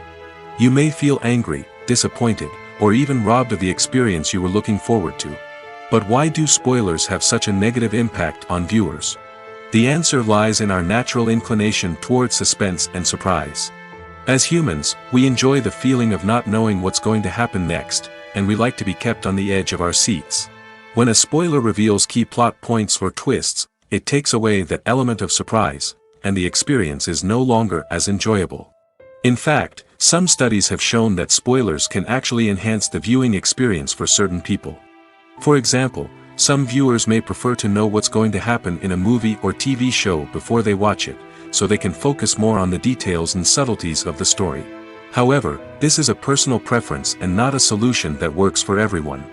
You may feel angry, disappointed, or even robbed of the experience you were looking forward to. But why do spoilers have such a negative impact on viewers? The answer lies in our natural inclination towards suspense and surprise. As humans, we enjoy the feeling of not knowing what's going to happen next, and we like to be kept on the edge of our seats. When a spoiler reveals key plot points or twists, it takes away that element of surprise, and the experience is no longer as enjoyable. In fact, some studies have shown that spoilers can actually enhance the viewing experience for certain people. For example, some viewers may prefer to know what's going to happen in a movie or TV show before they watch it, so they can focus more on the details and subtleties of the story. However, this is a personal preference and not a solution that works for everyone.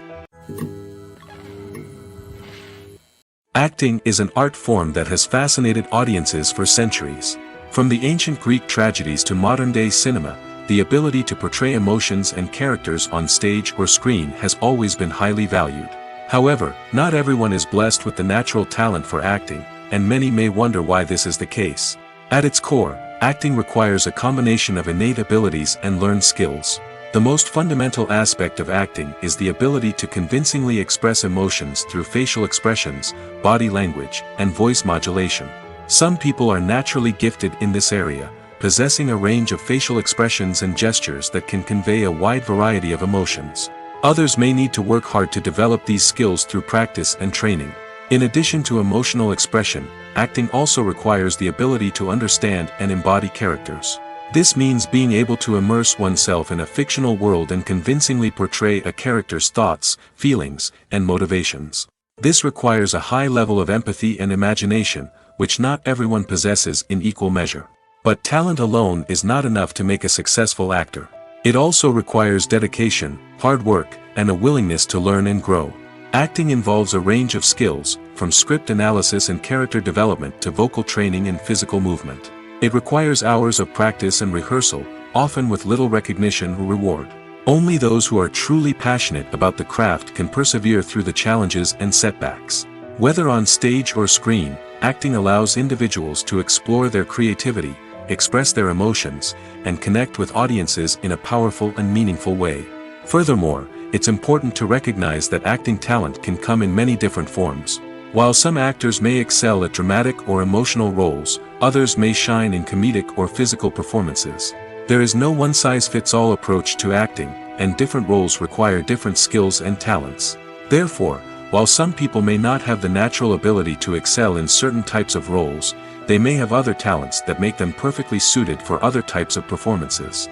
Acting is an art form that has fascinated audiences for centuries. From the ancient Greek tragedies to modern-day cinema, the ability to portray emotions and characters on stage or screen has always been highly valued. However, not everyone is blessed with the natural talent for acting, and many may wonder why this is the case. At its core, acting requires a combination of innate abilities and learned skills. The most fundamental aspect of acting is the ability to convincingly express emotions through facial expressions, body language, and voice modulation. Some people are naturally gifted in this area, possessing a range of facial expressions and gestures that can convey a wide variety of emotions. Others may need to work hard to develop these skills through practice and training. In addition to emotional expression, acting also requires the ability to understand and embody characters. This means being able to immerse oneself in a fictional world and convincingly portray a character's thoughts, feelings, and motivations. This requires a high level of empathy and imagination, which not everyone possesses in equal measure. But talent alone is not enough to make a successful actor. It also requires dedication, hard work, and a willingness to learn and grow. Acting involves a range of skills, from script analysis and character development to vocal training and physical movement. It requires hours of practice and rehearsal, often with little recognition or reward. Only those who are truly passionate about the craft can persevere through the challenges and setbacks. Whether on stage or screen, acting allows individuals to explore their creativity, express their emotions, and connect with audiences in a powerful and meaningful way. Furthermore, it's important to recognize that acting talent can come in many different forms. While some actors may excel at dramatic or emotional roles, others may shine in comedic or physical performances. There is no one-size-fits-all approach to acting, and different roles require different skills and talents. Therefore, while some people may not have the natural ability to excel in certain types of roles, they may have other talents that make them perfectly suited for other types of performances.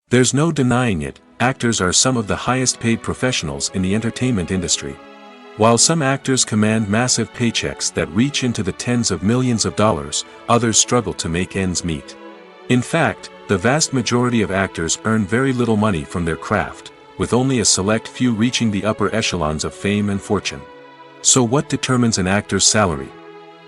There's no denying it, actors are some of the highest paid professionals in the entertainment industry. While some actors command massive paychecks that reach into the tens of millions of dollars, others struggle to make ends meet. In fact, the vast majority of actors earn very little money from their craft, with only a select few reaching the upper echelons of fame and fortune. So what determines an actor's salary?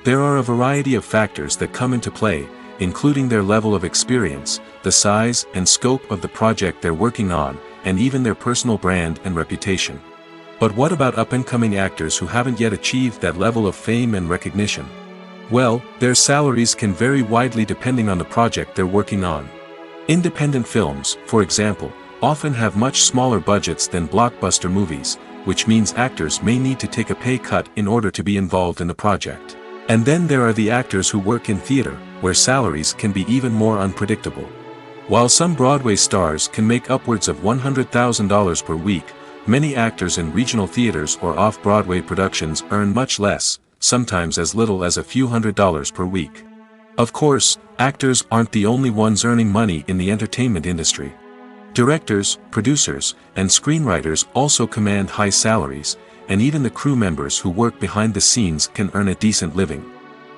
There are a variety of factors that come into play, including their level of experience, the size and scope of the project they're working on, and even their personal brand and reputation. But what about up-and-coming actors who haven't yet achieved that level of fame and recognition? Well, their salaries can vary widely depending on the project they're working on. Independent films, for example, often have much smaller budgets than blockbuster movies, which means actors may need to take a pay cut in order to be involved in the project. And then there are the actors who work in theater, where salaries can be even more unpredictable. While some Broadway stars can make upwards of $100,000 per week, many actors in regional theaters or off-Broadway productions earn much less, sometimes as little as a few $100s per week. Of course, actors aren't the only ones earning money in the entertainment industry. Directors, producers, and screenwriters also command high salaries, and even the crew members who work behind the scenes can earn a decent living.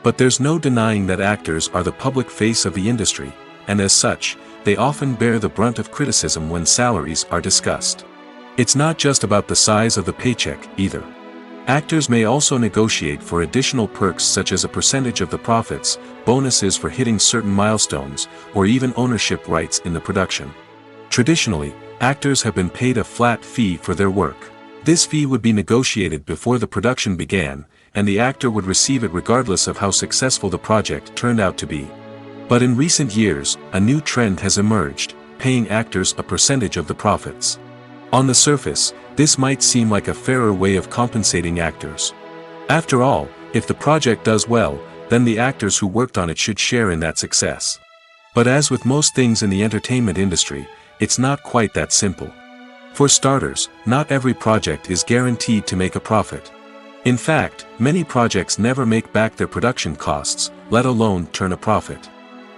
But there's no denying that actors are the public face of the industry, and as such, they often bear the brunt of criticism when salaries are discussed. It's not just about the size of the paycheck, either. Actors may also negotiate for additional perks such as a percentage of the profits, bonuses for hitting certain milestones, or even ownership rights in the production. Traditionally, actors have been paid a flat fee for their work. This fee would be negotiated before the production began, and the actor would receive it regardless of how successful the project turned out to be. But in recent years, a new trend has emerged, paying actors a percentage of the profits. On the surface, this might seem like a fairer way of compensating actors. After all, if the project does well, then the actors who worked on it should share in that success. But as with most things in the entertainment industry, it's not quite that simple. For starters, not every project is guaranteed to make a profit. In fact, many projects never make back their production costs, let alone turn a profit.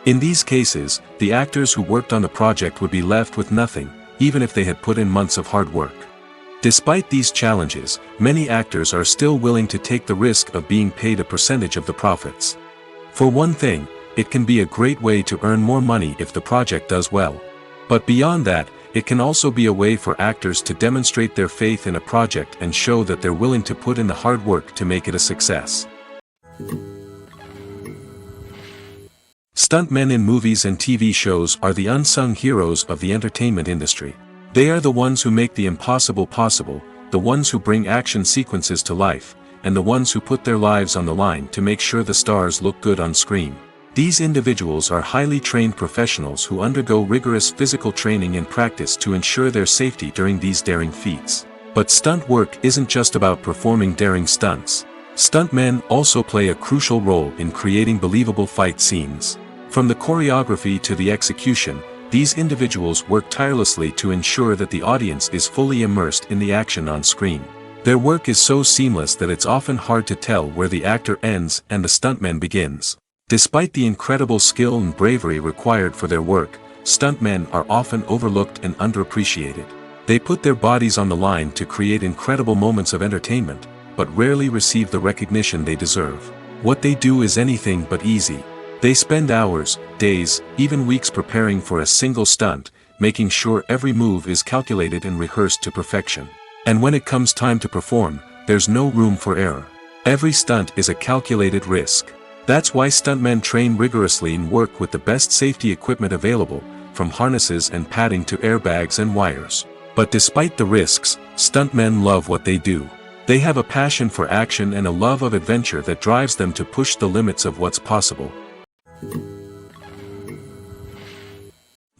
In these cases, the actors who worked on the project would be left with nothing, even if they had put in months of hard work. Despite these challenges, many actors are still willing to take the risk of being paid a percentage of the profits. For one thing, it can be a great way to earn more money if the project does well. But beyond that, it can also be a way for actors to demonstrate their faith in a project and show that they're willing to put in the hard work to make it a success. Stuntmen in movies and TV shows are the unsung heroes of the entertainment industry. They are the ones who make the impossible possible, the ones who bring action sequences to life, and the ones who put their lives on the line to make sure the stars look good on screen. These individuals are highly trained professionals who undergo rigorous physical training and practice to ensure their safety during these daring feats. But stunt work isn't just about performing daring stunts. Stuntmen also play a crucial role in creating believable fight scenes. From the choreography to the execution, these individuals work tirelessly to ensure that the audience is fully immersed in the action on screen. Their work is so seamless that it's often hard to tell where the actor ends and the stuntman begins. Despite the incredible skill and bravery required for their work, stuntmen are often overlooked and underappreciated. They put their bodies on the line to create incredible moments of entertainment, but rarely receive the recognition they deserve. What they do is anything but easy. They spend hours, days, even weeks preparing for a single stunt, making sure every move is calculated and rehearsed to perfection. And when it comes time to perform, there's no room for error. Every stunt is a calculated risk. That's why stuntmen train rigorously and work with the best safety equipment available, from harnesses and padding to airbags and wires. But despite the risks, stuntmen love what they do. They have a passion for action and a love of adventure that drives them to push the limits of what's possible.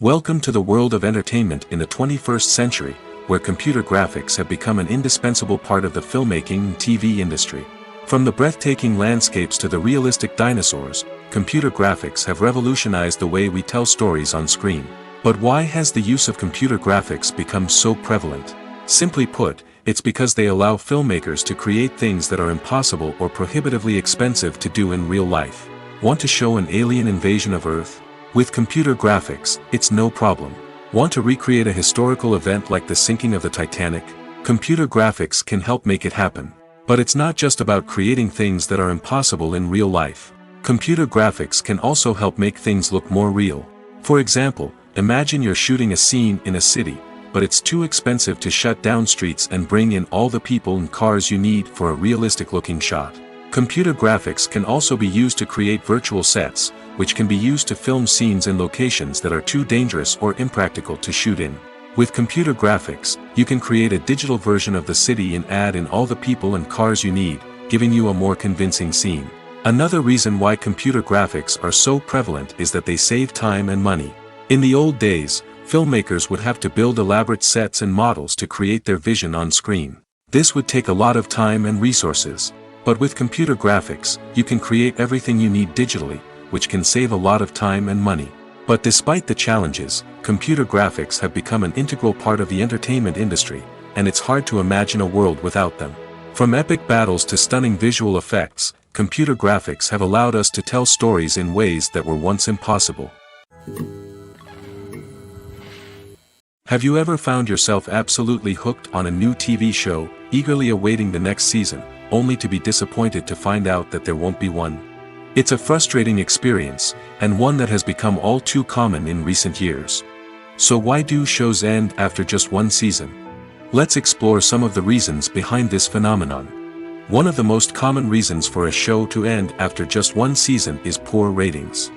Welcome to the world of entertainment in the 21st century, where computer graphics have become an indispensable part of the filmmaking and TV industry. From the breathtaking landscapes to the realistic dinosaurs, computer graphics have revolutionized the way we tell stories on screen. But why has the use of computer graphics become so prevalent? Simply put, it's because they allow filmmakers to create things that are impossible or prohibitively expensive to do in real life. Want to show an alien invasion of Earth? With computer graphics, it's no problem. Want to recreate a historical event like the sinking of the Titanic? Computer graphics can help make it happen. But it's not just about creating things that are impossible in real life. Computer graphics can also help make things look more real. For example, imagine you're shooting a scene in a city, but it's too expensive to shut down streets and bring in all the people and cars you need for a realistic-looking shot. Computer graphics can also be used to create virtual sets, which can be used to film scenes in locations that are too dangerous or impractical to shoot in. With computer graphics, you can create a digital version of the city and add in all the people and cars you need, giving you a more convincing scene. Another reason why computer graphics are so prevalent is that they save time and money. In the old days, filmmakers would have to build elaborate sets and models to create their vision on screen. This would take a lot of time and resources. But with computer graphics, you can create everything you need digitally, which can save a lot of time and money. But despite the challenges, computer graphics have become an integral part of the entertainment industry, and it's hard to imagine a world without them. From epic battles to stunning visual effects, computer graphics have allowed us to tell stories in ways that were once impossible. Have you ever found yourself absolutely hooked on a new TV show, eagerly awaiting the next season, only to be disappointed to find out that there won't be one? It's a frustrating experience, and one that has become all too common in recent years. So why do shows end after just one season? Let's explore some of the reasons behind this phenomenon. One of the most common reasons for a show to end after just one season is poor ratings.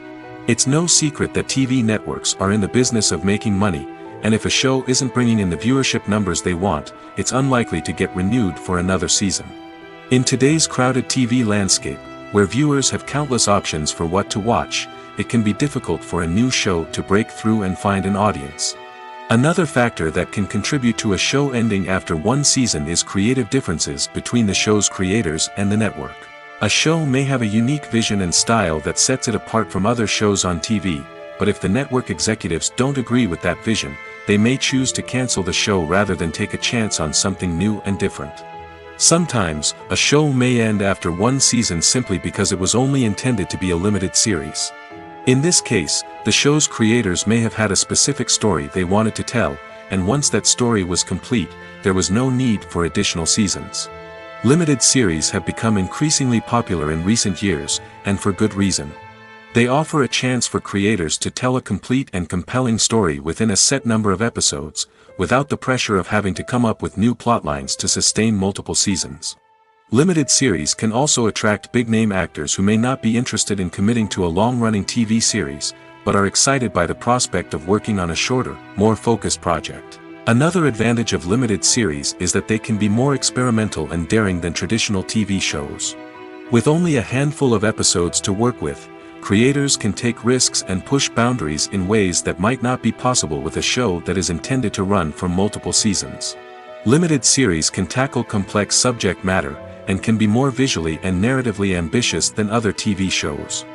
It's no secret that TV networks are in the business of making money, and if a show isn't bringing in the viewership numbers they want, it's unlikely to get renewed for another season. In today's crowded TV landscape, where viewers have countless options for what to watch, it can be difficult for a new show to break through and find an audience. Another factor that can contribute to a show ending after one season is creative differences between the show's creators and the network. A show may have a unique vision and style that sets it apart from other shows on TV, but if the network executives don't agree with that vision, they may choose to cancel the show rather than take a chance on something new and different. Sometimes, a show may end after one season simply because it was only intended to be a limited series. In this case, the show's creators may have had a specific story they wanted to tell, and once that story was complete, there was no need for additional seasons. Limited series have become increasingly popular in recent years, and for good reason. They offer a chance for creators to tell a complete and compelling story within a set number of episodes, without the pressure of having to come up with new plotlines to sustain multiple seasons. Limited series can also attract big-name actors who may not be interested in committing to a long-running TV series, but are excited by the prospect of working on a shorter, more focused project. Another advantage of limited series is that they can be more experimental and daring than traditional TV shows. With only a handful of episodes to work with, creators can take risks and push boundaries in ways that might not be possible with a show that is intended to run for multiple seasons. Limited series can tackle complex subject matter, and can be more visually and narratively ambitious than other TV shows.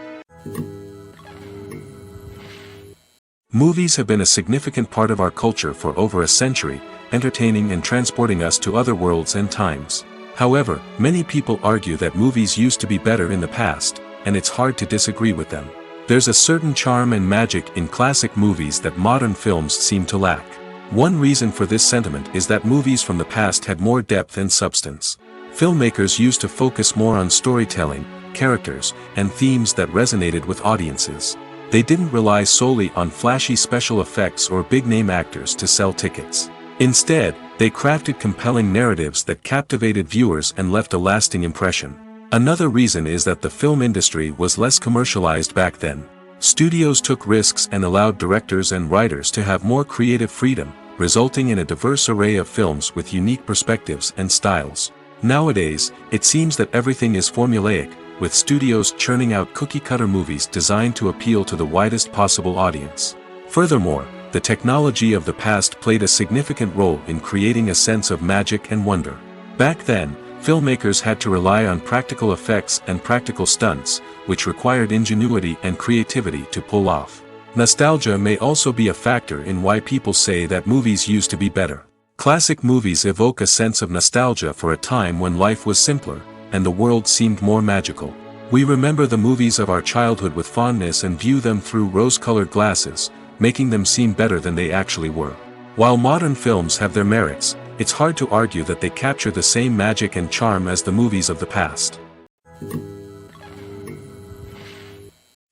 Movies have been a significant part of our culture for over a century, entertaining and transporting us to other worlds and times. However, many people argue that movies used to be better in the past, and it's hard to disagree with them. There's a certain charm and magic in classic movies that modern films seem to lack. One reason for this sentiment is that movies from the past had more depth and substance. Filmmakers used to focus more on storytelling, characters, and themes that resonated with audiences. They didn't rely solely on flashy special effects or big-name actors to sell tickets. Instead, they crafted compelling narratives that captivated viewers and left a lasting impression. Another reason is that the film industry was less commercialized back then. Studios took risks and allowed directors and writers to have more creative freedom, resulting in a diverse array of films with unique perspectives and styles. Nowadays, it seems that everything is formulaic, with studios churning out cookie-cutter movies designed to appeal to the widest possible audience. Furthermore, the technology of the past played a significant role in creating a sense of magic and wonder. Back then, filmmakers had to rely on practical effects and practical stunts, which required ingenuity and creativity to pull off. Nostalgia may also be a factor in why people say that movies used to be better. Classic movies evoke a sense of nostalgia for a time when life was simpler, and the world seemed more magical. We remember the movies of our childhood with fondness and view them through rose-colored glasses, making them seem better than they actually were. While modern films have their merits, it's hard to argue that they capture the same magic and charm as the movies of the past.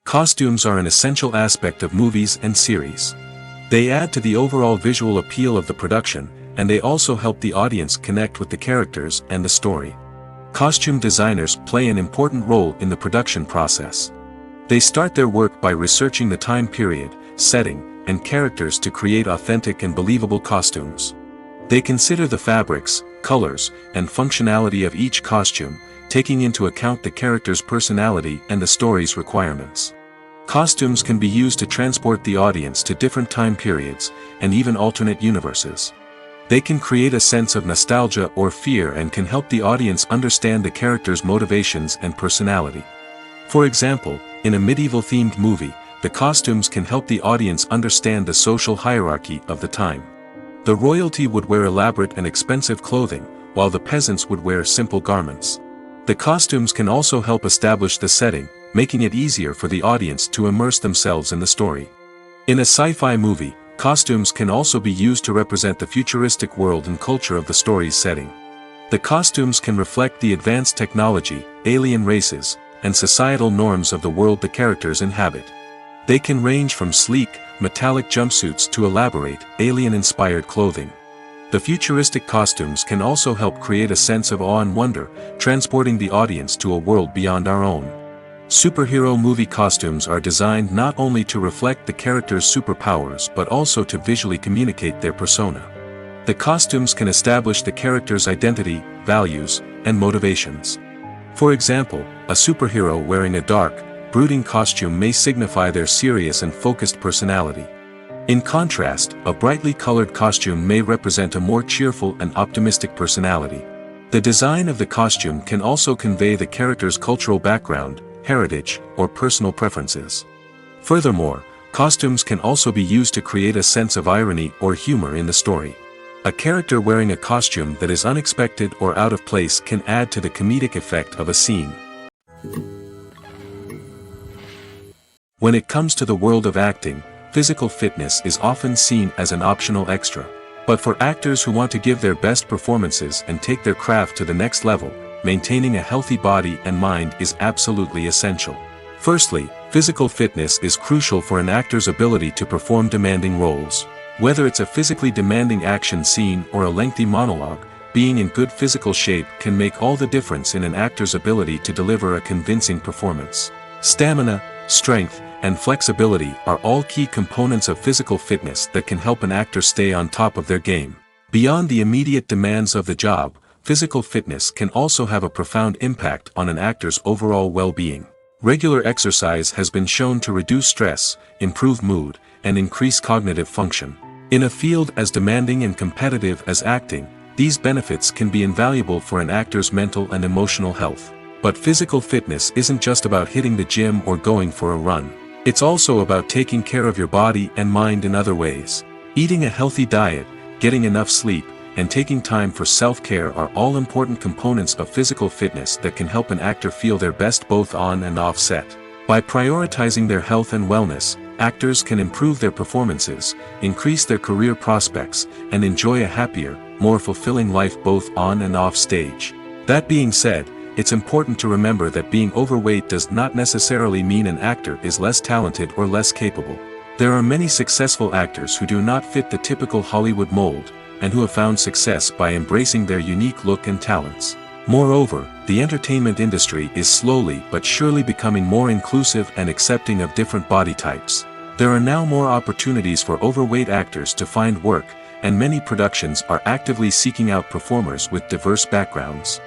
Costumes are an essential aspect of movies and series. They add to the overall visual appeal of the production, and they also help the audience connect with the characters and the story. Costume designers play an important role in the production process. They start their work by researching the time period, setting, and characters to create authentic and believable costumes. They consider the fabrics, colors, and functionality of each costume, taking into account the character's personality and the story's requirements. Costumes can be used to transport the audience to different time periods, and even alternate universes. They can create a sense of nostalgia or fear and can help the audience understand the character's motivations and personality. For example, in a medieval-themed movie, the costumes can help the audience understand the social hierarchy of the time. The royalty would wear elaborate and expensive clothing, while the peasants would wear simple garments. The costumes can also help establish the setting, making it easier for the audience to immerse themselves in the story. In a sci-fi movie, costumes can also be used to represent the futuristic world and culture of the story's setting. The costumes can reflect the advanced technology, alien races, and societal norms of the world the characters inhabit. They can range from sleek, metallic jumpsuits to elaborate, alien-inspired clothing. The futuristic costumes can also help create a sense of awe and wonder, transporting the audience to a world beyond our own. Superhero movie costumes are designed not only to reflect the character's superpowers but also to visually communicate their persona. The costumes can establish the character's identity, values, and motivations. For example, a superhero wearing a dark, brooding costume may signify their serious and focused personality. In contrast, a brightly colored costume may represent a more cheerful and optimistic personality. The design of the costume can also convey the character's cultural background, heritage, or personal preferences. Furthermore, costumes can also be used to create a sense of irony or humor in the story. A character wearing a costume that is unexpected or out of place can add to the comedic effect of a scene. When it comes to the world of acting, physical fitness is often seen as an optional extra. But for actors who want to give their best performances and take their craft to the next level, maintaining a healthy body and mind is absolutely essential. Firstly, physical fitness is crucial for an actor's ability to perform demanding roles. Whether it's a physically demanding action scene or a lengthy monologue, being in good physical shape can make all the difference in an actor's ability to deliver a convincing performance. Stamina, strength, and flexibility are all key components of physical fitness that can help an actor stay on top of their game. Beyond the immediate demands of the job, physical fitness can also have a profound impact on an actor's overall well-being. Regular exercise has been shown to reduce stress, improve mood, and increase cognitive function. In a field as demanding and competitive as acting, these benefits can be invaluable for an actor's mental and emotional health. But physical fitness isn't just about hitting the gym or going for a run. It's also about taking care of your body and mind in other ways. Eating a healthy diet, getting enough sleep, and taking time for self-care are all important components of physical fitness that can help an actor feel their best both on and off set. By prioritizing their health and wellness, actors can improve their performances, increase their career prospects, and enjoy a happier, more fulfilling life both on and off stage. That being said, it's important to remember that being overweight does not necessarily mean an actor is less talented or less capable. There are many successful actors who do not fit the typical Hollywood mold, and who have found success by embracing their unique look and talents. Moreover, the entertainment industry is slowly but surely becoming more inclusive and accepting of different body types. There are now more opportunities for overweight actors to find work, and many productions are actively seeking out performers with diverse backgrounds.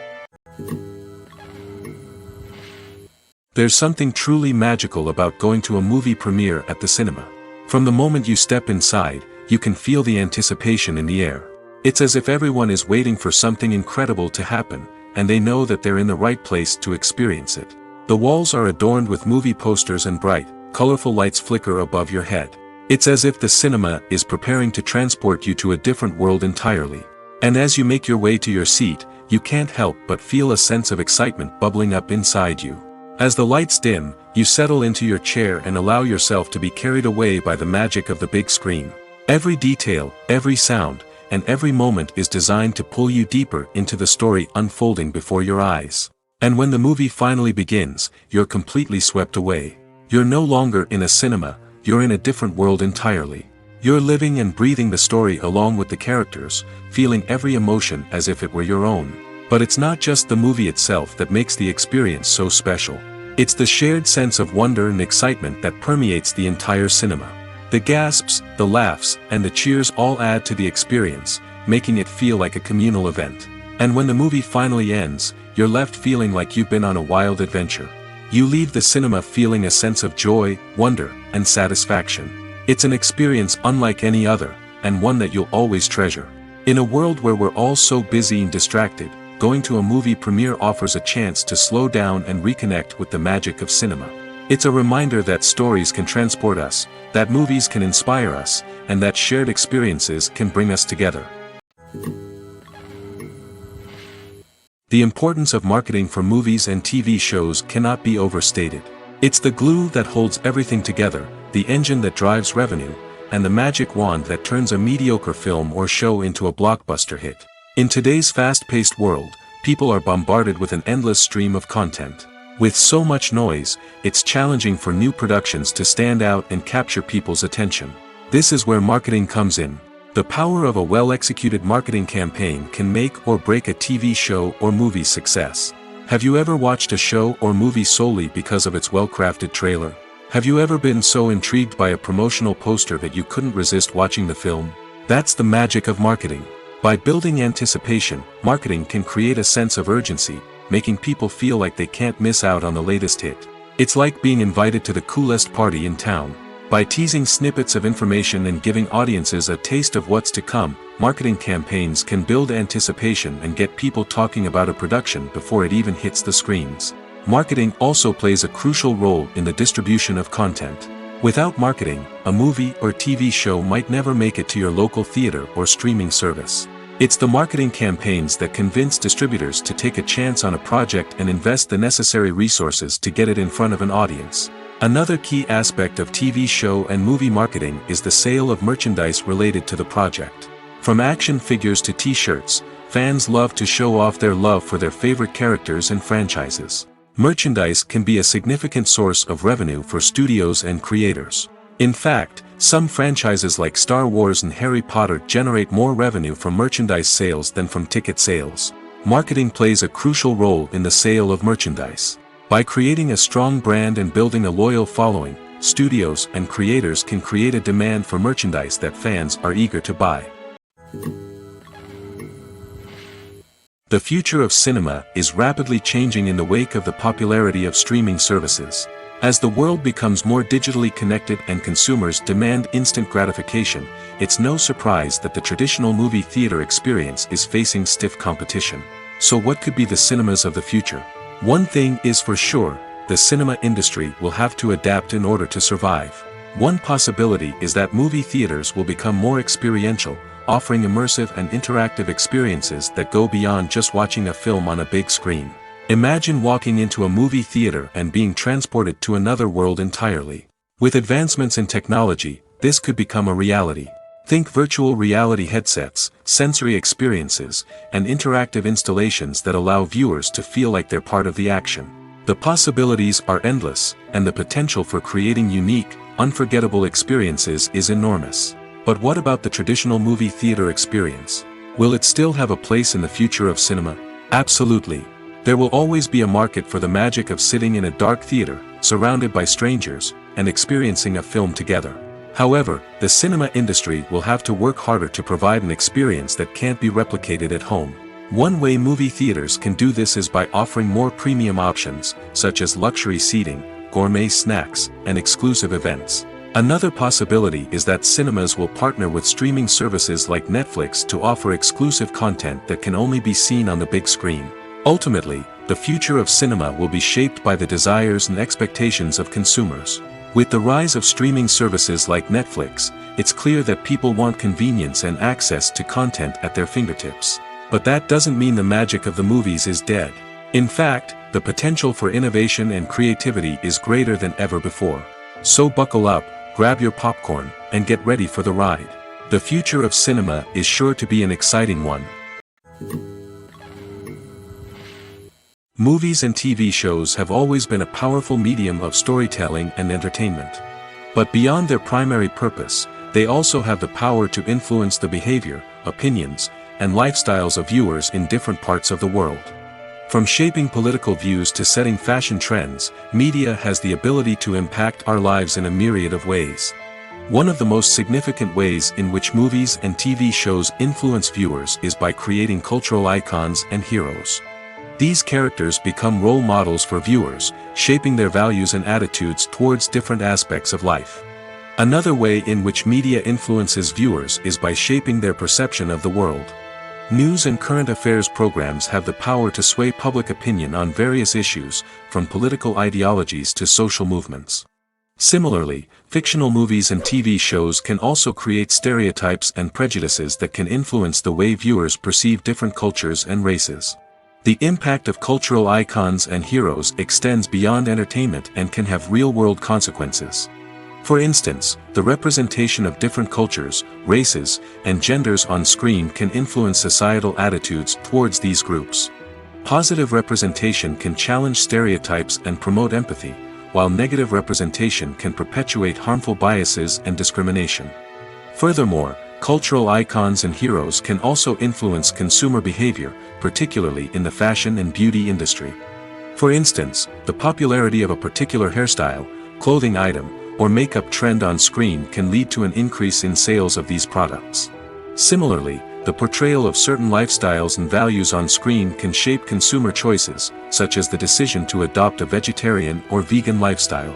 There's something truly magical about going to a movie premiere at the cinema. From the moment you step inside, you can feel the anticipation in the air. It's as if everyone is waiting for something incredible to happen, and they know that they're in the right place to experience it. The walls are adorned with movie posters and bright, colorful lights flicker above your head. It's as if the cinema is preparing to transport you to a different world entirely. And as you make your way to your seat, you can't help but feel a sense of excitement bubbling up inside you. As the lights dim, you settle into your chair and allow yourself to be carried away by the magic of the big screen. Every detail, every sound, and every moment is designed to pull you deeper into the story unfolding before your eyes. And when the movie finally begins, you're completely swept away. You're no longer in a cinema, you're in a different world entirely. You're living and breathing the story along with the characters, feeling every emotion as if it were your own. But it's not just the movie itself that makes the experience so special. It's the shared sense of wonder and excitement that permeates the entire cinema. The gasps, the laughs, and the cheers all add to the experience, making it feel like a communal event. And when the movie finally ends, you're left feeling like you've been on a wild adventure. You leave the cinema feeling a sense of joy, wonder, and satisfaction. It's an experience unlike any other, and one that you'll always treasure. In a world where we're all so busy and distracted, going to a movie premiere offers a chance to slow down and reconnect with the magic of cinema. It's a reminder that stories can transport us, that movies can inspire us, and that shared experiences can bring us together. The importance of marketing for movies and TV shows cannot be overstated. It's the glue that holds everything together, the engine that drives revenue, and the magic wand that turns a mediocre film or show into a blockbuster hit. In today's fast-paced world, people are bombarded with an endless stream of content. With so much noise, it's challenging for new productions to stand out and capture people's attention. This is where marketing comes in. The power of a well-executed marketing campaign can make or break a TV show or movie's success. Have you ever watched a show or movie solely because of its well-crafted trailer? Have you ever been so intrigued by a promotional poster that you couldn't resist watching the film? That's the magic of marketing. By building anticipation, marketing can create a sense of urgency, making people feel like they can't miss out on the latest hit. It's like being invited to the coolest party in town. By teasing snippets of information and giving audiences a taste of what's to come, marketing campaigns can build anticipation and get people talking about a production before it even hits the screens. Marketing also plays a crucial role in the distribution of content. Without marketing, a movie or TV show might never make it to your local theater or streaming service. It's the marketing campaigns that convince distributors to take a chance on a project and invest the necessary resources to get it in front of an audience. Another key aspect of TV show and movie marketing is the sale of merchandise related to the project. From action figures to t-shirts, fans love to show off their love for their favorite characters and franchises. Merchandise can be a significant source of revenue for studios and creators. In fact, some franchises like Star Wars and Harry Potter generate more revenue from merchandise sales than from ticket sales. Marketing plays a crucial role in the sale of merchandise. By creating a strong brand and building a loyal following, studios and creators can create a demand for merchandise that fans are eager to buy. The future of cinema is rapidly changing in the wake of the popularity of streaming services. As the world becomes more digitally connected and consumers demand instant gratification, it's no surprise that the traditional movie theater experience is facing stiff competition. So what could be the cinemas of the future? One thing is for sure, the cinema industry will have to adapt in order to survive. One possibility is that movie theaters will become more experiential, offering immersive and interactive experiences that go beyond just watching a film on a big screen. Imagine walking into a movie theater and being transported to another world entirely. With advancements in technology, this could become a reality. Think virtual reality headsets, sensory experiences, and interactive installations that allow viewers to feel like they're part of the action. The possibilities are endless, and the potential for creating unique, unforgettable experiences is enormous. But what about the traditional movie theater experience? Will it still have a place in the future of cinema? Absolutely. There will always be a market for the magic of sitting in a dark theater, surrounded by strangers, and experiencing a film together. However, the cinema industry will have to work harder to provide an experience that can't be replicated at home. One way movie theaters can do this is by offering more premium options, such as luxury seating, gourmet snacks, and exclusive events. Another possibility is that cinemas will partner with streaming services like Netflix to offer exclusive content that can only be seen on the big screen. Ultimately, the future of cinema will be shaped by the desires and expectations of consumers. With the rise of streaming services like Netflix, it's clear that people want convenience and access to content at their fingertips. But that doesn't mean the magic of the movies is dead. In fact, the potential for innovation and creativity is greater than ever before. So buckle up, grab your popcorn, and get ready for the ride. The future of cinema is sure to be an exciting one. Movies and TV shows have always been a powerful medium of storytelling and entertainment. But beyond their primary purpose, they also have the power to influence the behavior, opinions, and lifestyles of viewers in different parts of the world. From shaping political views to setting fashion trends, media has the ability to impact our lives in a myriad of ways. One of the most significant ways in which movies and TV shows influence viewers is by creating cultural icons and heroes. These characters become role models for viewers, shaping their values and attitudes towards different aspects of life. Another way in which media influences viewers is by shaping their perception of the world. News and current affairs programs have the power to sway public opinion on various issues, from political ideologies to social movements. Similarly, fictional movies and TV shows can also create stereotypes and prejudices that can influence the way viewers perceive different cultures and races. The impact of cultural icons and heroes extends beyond entertainment and can have real-world consequences. For instance, the representation of different cultures, races, and genders on screen can influence societal attitudes towards these groups. Positive representation can challenge stereotypes and promote empathy, while negative representation can perpetuate harmful biases and discrimination. Furthermore, cultural icons and heroes can also influence consumer behavior, particularly in the fashion and beauty industry. For instance, the popularity of a particular hairstyle, clothing item, or makeup trend on screen can lead to an increase in sales of these products. Similarly, the portrayal of certain lifestyles and values on screen can shape consumer choices, such as the decision to adopt a vegetarian or vegan lifestyle.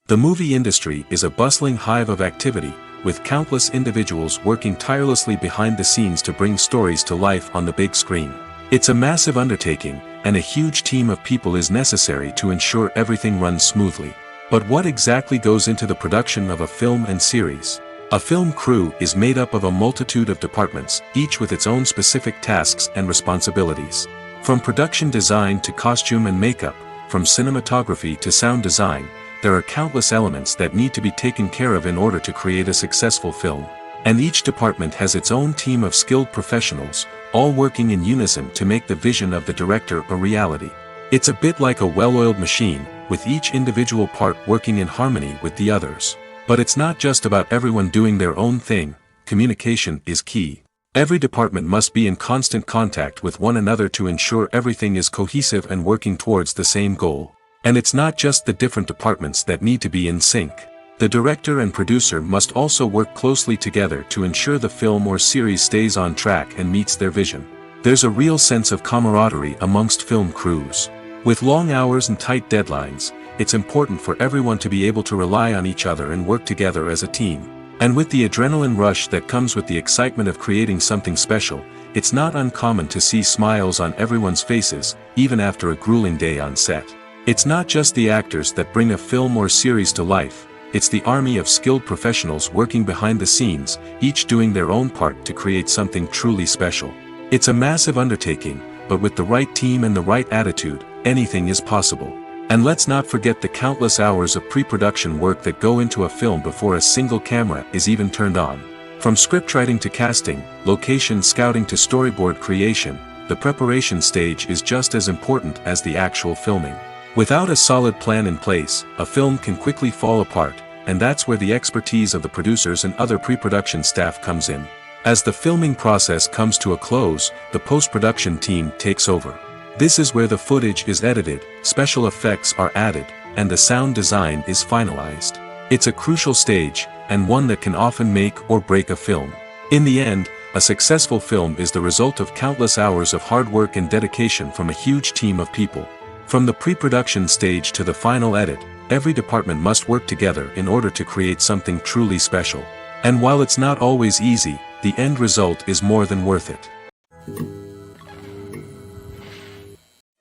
The movie industry is a bustling hive of activity, with countless individuals working tirelessly behind the scenes to bring stories to life on the big screen. It's a massive undertaking, and a huge team of people is necessary to ensure everything runs smoothly. But what exactly goes into the production of a film and series? A film crew is made up of a multitude of departments, each with its own specific tasks and responsibilities. From production design to costume and makeup, from cinematography to sound design, there are countless elements that need to be taken care of in order to create a successful film. And each department has its own team of skilled professionals, all working in unison to make the vision of the director a reality. It's a bit like a well-oiled machine, with each individual part working in harmony with the others. But it's not just about everyone doing their own thing. Communication is key. Every department must be in constant contact with one another to ensure everything is cohesive and working towards the same goal. And it's not just the different departments that need to be in sync. The director and producer must also work closely together to ensure the film or series stays on track and meets their vision. There's a real sense of camaraderie amongst film crews. With long hours and tight deadlines, it's important for everyone to be able to rely on each other and work together as a team. And with the adrenaline rush that comes with the excitement of creating something special, it's not uncommon to see smiles on everyone's faces, even after a grueling day on set. It's not just the actors that bring a film or series to life, it's the army of skilled professionals working behind the scenes, each doing their own part to create something truly special. It's a massive undertaking, but with the right team and the right attitude, anything is possible. And let's not forget the countless hours of pre-production work that go into a film before a single camera is even turned on. From scriptwriting to casting, location scouting to storyboard creation, the preparation stage is just as important as the actual filming. Without a solid plan in place, a film can quickly fall apart, and that's where the expertise of the producers and other pre-production staff comes in. As the filming process comes to a close, the post-production team takes over. This is where the footage is edited, special effects are added, and the sound design is finalized. It's a crucial stage, and one that can often make or break a film. In the end, a successful film is the result of countless hours of hard work and dedication from a huge team of people. From the pre-production stage to the final edit, every department must work together in order to create something truly special. And while it's not always easy, the end result is more than worth it.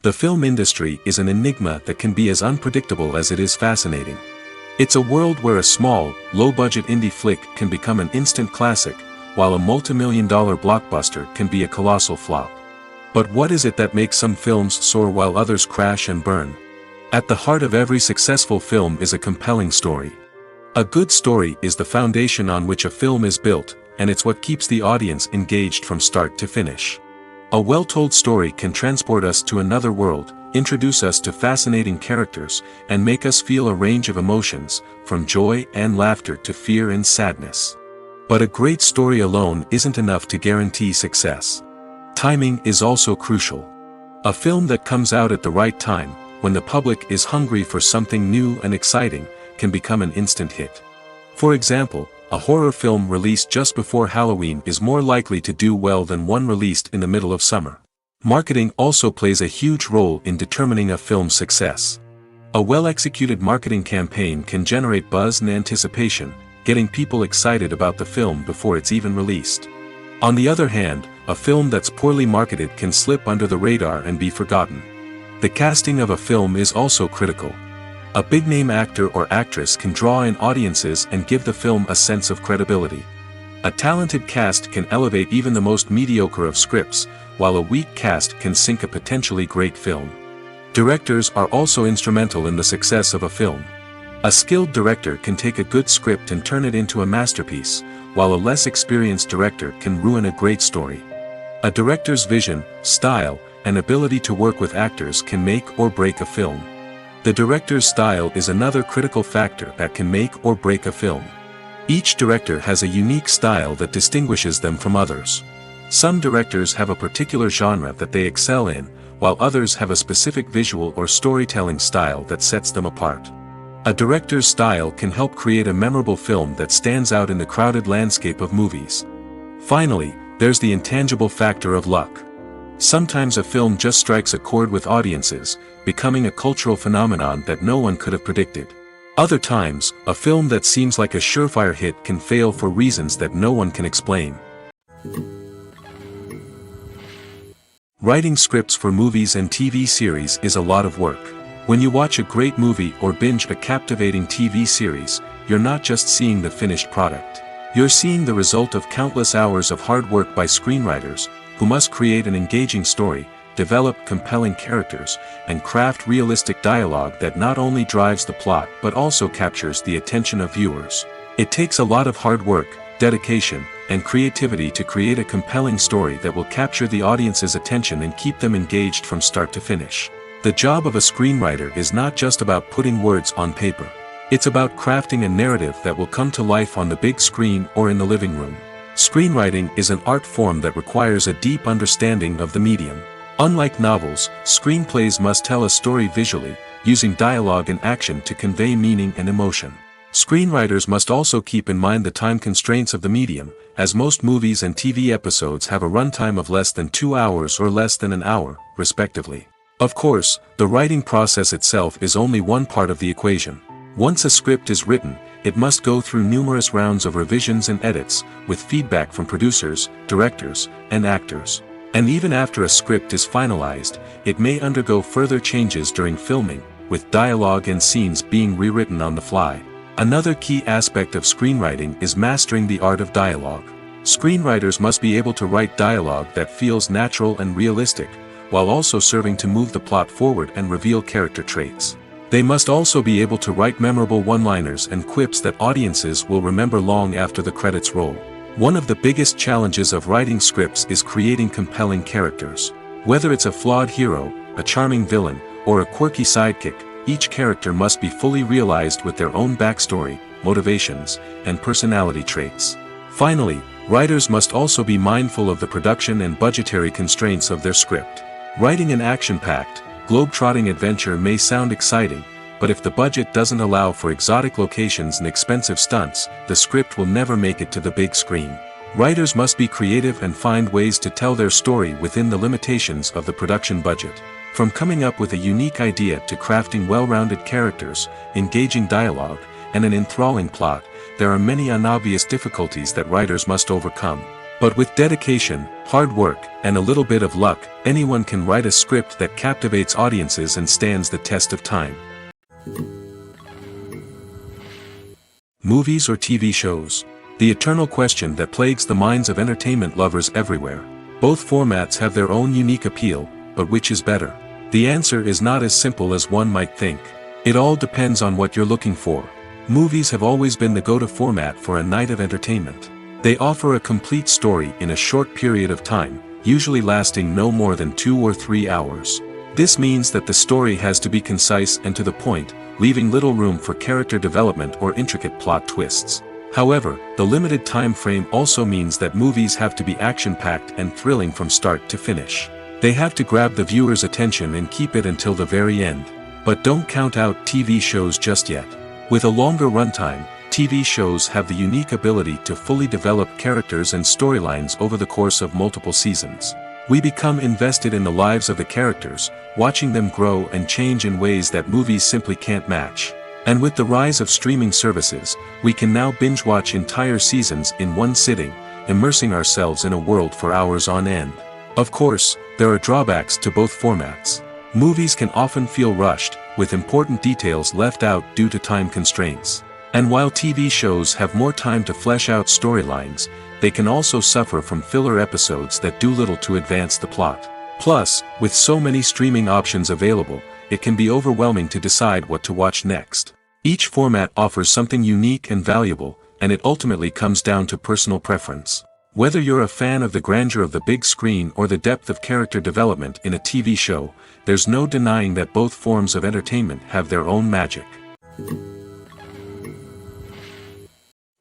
The film industry is an enigma that can be as unpredictable as it is fascinating. It's a world where a small, low-budget indie flick can become an instant classic, while a multi-million-dollar blockbuster can be a colossal flop. But what is it that makes some films soar while others crash and burn? At the heart of every successful film is a compelling story. A good story is the foundation on which a film is built, and it's what keeps the audience engaged from start to finish. A well-told story can transport us to another world, introduce us to fascinating characters, and make us feel a range of emotions, from joy and laughter to fear and sadness. But a great story alone isn't enough to guarantee success. Timing is also crucial. A film that comes out at the right time, when the public is hungry for something new and exciting, can become an instant hit. For example, a horror film released just before Halloween is more likely to do well than one released in the middle of summer. Marketing also plays a huge role in determining a film's success. A well-executed marketing campaign can generate buzz and anticipation, getting people excited about the film before it's even released. On the other hand, a film that's poorly marketed can slip under the radar and be forgotten. The casting of a film is also critical. A big-name actor or actress can draw in audiences and give the film a sense of credibility. A talented cast can elevate even the most mediocre of scripts, while a weak cast can sink a potentially great film. Directors are also instrumental in the success of a film. A skilled director can take a good script and turn it into a masterpiece, while a less experienced director can ruin a great story. A director's vision, style, and ability to work with actors can make or break a film. The director's style is another critical factor that can make or break a film. Each director has a unique style that distinguishes them from others. Some directors have a particular genre that they excel in, while others have a specific visual or storytelling style that sets them apart. A director's style can help create a memorable film that stands out in the crowded landscape of movies. Finally, there's the intangible factor of luck. Sometimes a film just strikes a chord with audiences, becoming a cultural phenomenon that no one could have predicted. Other times, a film that seems like a surefire hit can fail for reasons that no one can explain. Writing scripts for movies and TV series is a lot of work. When you watch a great movie or binge a captivating TV series, you're not just seeing the finished product. You're seeing the result of countless hours of hard work by screenwriters, who must create an engaging story, develop compelling characters, and craft realistic dialogue that not only drives the plot but also captures the attention of viewers. It takes a lot of hard work, dedication, and creativity to create a compelling story that will capture the audience's attention and keep them engaged from start to finish. The job of a screenwriter is not just about putting words on paper. It's about crafting a narrative that will come to life on the big screen or in the living room. Screenwriting is an art form that requires a deep understanding of the medium. Unlike novels, screenplays must tell a story visually, using dialogue and action to convey meaning and emotion. Screenwriters must also keep in mind the time constraints of the medium, as most movies and TV episodes have a runtime of less than 2 hours or less than an hour, respectively. Of course, the writing process itself is only one part of the equation. Once a script is written, it must go through numerous rounds of revisions and edits, with feedback from producers, directors, and actors. And even after a script is finalized, it may undergo further changes during filming, with dialogue and scenes being rewritten on the fly. Another key aspect of screenwriting is mastering the art of dialogue. Screenwriters must be able to write dialogue that feels natural and realistic, while also serving to move the plot forward and reveal character traits. They must also be able to write memorable one-liners and quips that audiences will remember long after the credits roll. One of the biggest challenges of writing scripts is creating compelling characters. Whether it's a flawed hero, a charming villain, or a quirky sidekick, each character must be fully realized with their own backstory, motivations, and personality traits. Finally, writers must also be mindful of the production and budgetary constraints of their script. Writing an action-packed, globe-trotting adventure may sound exciting, but if the budget doesn't allow for exotic locations and expensive stunts, the script will never make it to the big screen. Writers must be creative and find ways to tell their story within the limitations of the production budget. From coming up with a unique idea to crafting well-rounded characters, engaging dialogue, and an enthralling plot, there are many unobvious difficulties that writers must overcome. But with dedication, hard work, and a little bit of luck, anyone can write a script that captivates audiences and stands the test of time. Movies or TV shows? The eternal question that plagues the minds of entertainment lovers everywhere. Both formats have their own unique appeal, but which is better? The answer is not as simple as one might think. It all depends on what you're looking for. Movies have always been the go-to format for a night of entertainment. They offer a complete story in a short period of time, usually lasting no more than 2 or 3 hours. This means that the story has to be concise and to the point, leaving little room for character development or intricate plot twists. However, the limited time frame also means that movies have to be action-packed and thrilling from start to finish. They have to grab the viewer's attention and keep it until the very end. But don't count out TV shows just yet. With a longer runtime, TV shows have the unique ability to fully develop characters and storylines over the course of multiple seasons. We become invested in the lives of the characters, watching them grow and change in ways that movies simply can't match. And with the rise of streaming services, we can now binge-watch entire seasons in one sitting, immersing ourselves in a world for hours on end. Of course, there are drawbacks to both formats. Movies can often feel rushed, with important details left out due to time constraints. And while TV shows have more time to flesh out storylines, they can also suffer from filler episodes that do little to advance the plot. Plus, with so many streaming options available, it can be overwhelming to decide what to watch next. Each format offers something unique and valuable, and it ultimately comes down to personal preference. Whether you're a fan of the grandeur of the big screen or the depth of character development in a TV show, there's no denying that both forms of entertainment have their own magic.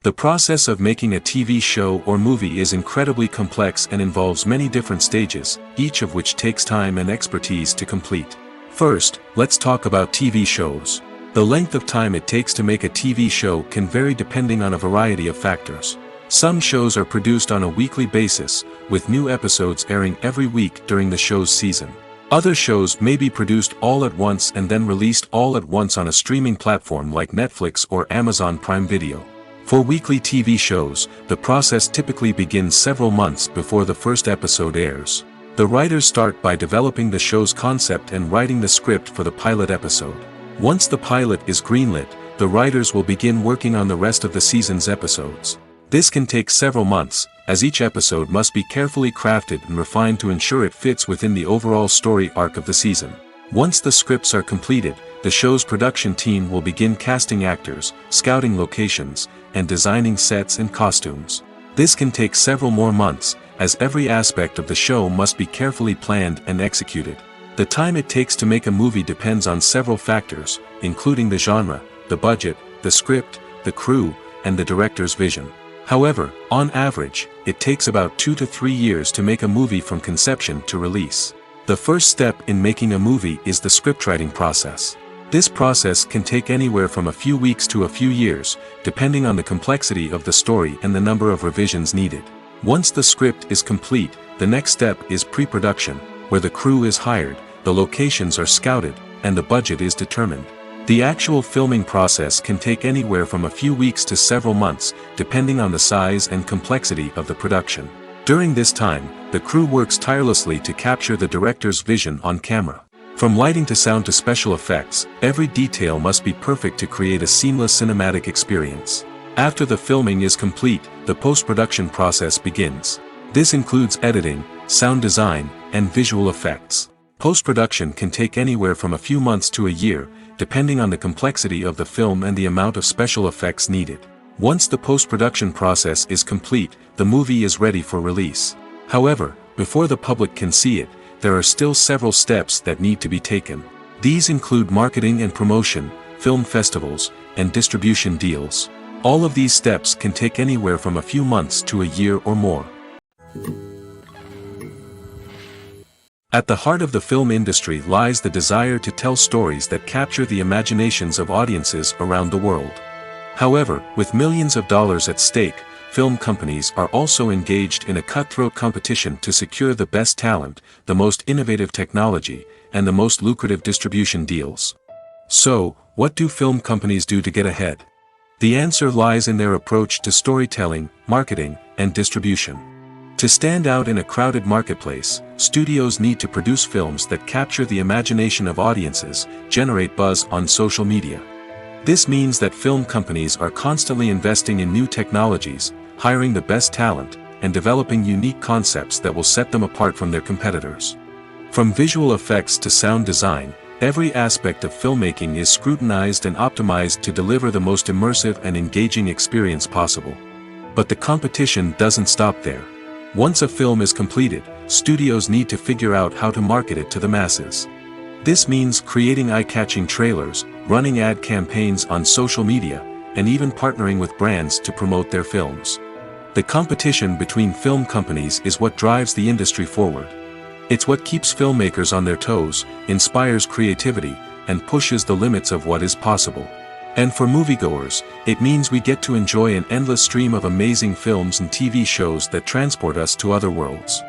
The process of making a TV show or movie is incredibly complex and involves many different stages, each of which takes time and expertise to complete. First, let's talk about TV shows. The length of time it takes to make a TV show can vary depending on a variety of factors. Some shows are produced on a weekly basis, with new episodes airing every week during the show's season. Other shows may be produced all at once and then released all at once on a streaming platform like Netflix or Amazon Prime Video. For weekly TV shows, the process typically begins several months before the first episode airs. The writers start by developing the show's concept and writing the script for the pilot episode. Once the pilot is greenlit, the writers will begin working on the rest of the season's episodes. This can take several months, as each episode must be carefully crafted and refined to ensure it fits within the overall story arc of the season. Once the scripts are completed, the show's production team will begin casting actors, scouting locations, and designing sets and costumes. This can take several more months, as every aspect of the show must be carefully planned and executed. The time it takes to make a movie depends on several factors, including the genre, the budget, the script, the crew, and the director's vision. However, on average, it takes about 2 to 3 years to make a movie from conception to release. The first step in making a movie is the scriptwriting process. This process can take anywhere from a few weeks to a few years, depending on the complexity of the story and the number of revisions needed. Once the script is complete, the next step is pre-production, where the crew is hired, the locations are scouted, and the budget is determined. The actual filming process can take anywhere from a few weeks to several months, depending on the size and complexity of the production. During this time, the crew works tirelessly to capture the director's vision on camera. From lighting to sound to special effects, every detail must be perfect to create a seamless cinematic experience. After the filming is complete, the post-production process begins. This includes editing, sound design, and visual effects. Post-production can take anywhere from a few months to a year, depending on the complexity of the film and the amount of special effects needed. Once the post-production process is complete, the movie is ready for release. However, before the public can see it, there are still several steps that need to be taken. These include marketing and promotion, film festivals, and distribution deals. All of these steps can take anywhere from a few months to a year or more. At the heart of the film industry lies the desire to tell stories that capture the imaginations of audiences around the world. However, with millions of dollars at stake, film companies are also engaged in a cutthroat competition to secure the best talent, the most innovative technology, and the most lucrative distribution deals. So, what do film companies do to get ahead? The answer lies in their approach to storytelling, marketing, and distribution. To stand out in a crowded marketplace, studios need to produce films that capture the imagination of audiences, generate buzz on social media. This means that film companies are constantly investing in new technologies, hiring the best talent, and developing unique concepts that will set them apart from their competitors. From visual effects to sound design, every aspect of filmmaking is scrutinized and optimized to deliver the most immersive and engaging experience possible. But the competition doesn't stop there. Once a film is completed, studios need to figure out how to market it to the masses. This means creating eye-catching trailers, running ad campaigns on social media, and even partnering with brands to promote their films. The competition between film companies is what drives the industry forward. It's what keeps filmmakers on their toes, inspires creativity, and pushes the limits of what is possible. And for moviegoers, it means we get to enjoy an endless stream of amazing films and TV shows that transport us to other worlds.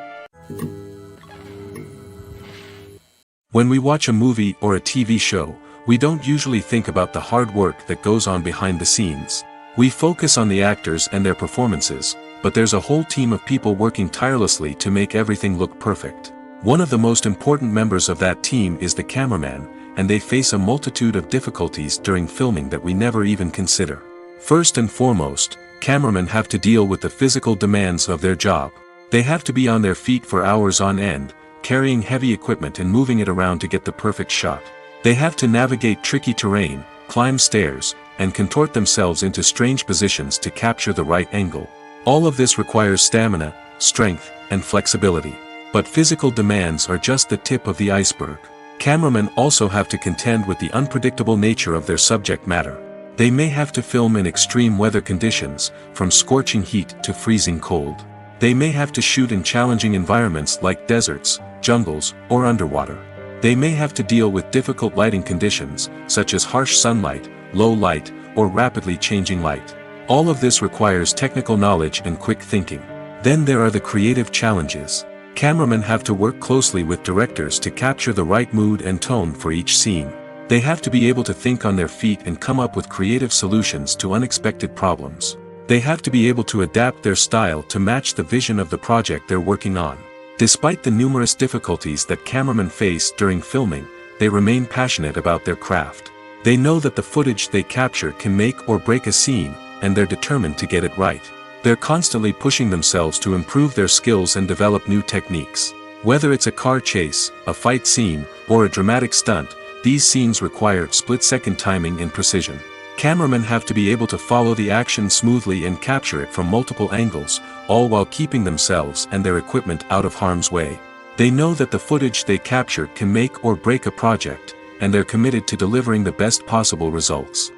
When we watch a movie or a TV show, we don't usually think about the hard work that goes on behind the scenes. We focus on the actors and their performances, but there's a whole team of people working tirelessly to make everything look perfect. One of the most important members of that team is the cameraman, and they face a multitude of difficulties during filming that we never even consider. First and foremost, cameramen have to deal with the physical demands of their job. They have to be on their feet for hours on end, carrying heavy equipment and moving it around to get the perfect shot. They have to navigate tricky terrain, climb stairs, and contort themselves into strange positions to capture the right angle. All of this requires stamina, strength, and flexibility. But physical demands are just the tip of the iceberg. Cameramen also have to contend with the unpredictable nature of their subject matter. They may have to film in extreme weather conditions, from scorching heat to freezing cold. They may have to shoot in challenging environments like deserts, jungles, or underwater. They may have to deal with difficult lighting conditions, such as harsh sunlight, low light, or rapidly changing light. All of this requires technical knowledge and quick thinking. Then there are the creative challenges. Cameramen have to work closely with directors to capture the right mood and tone for each scene. They have to be able to think on their feet and come up with creative solutions to unexpected problems. They have to be able to adapt their style to match the vision of the project they're working on. Despite the numerous difficulties that cameramen face during filming, they remain passionate about their craft. They know that the footage they capture can make or break a scene, and they're determined to get it right. They're constantly pushing themselves to improve their skills and develop new techniques. Whether it's a car chase, a fight scene, or a dramatic stunt, these scenes require split-second timing and precision. Cameramen have to be able to follow the action smoothly and capture it from multiple angles, all while keeping themselves and their equipment out of harm's way. They know that the footage they capture can make or break a project, and they're committed to delivering the best possible results.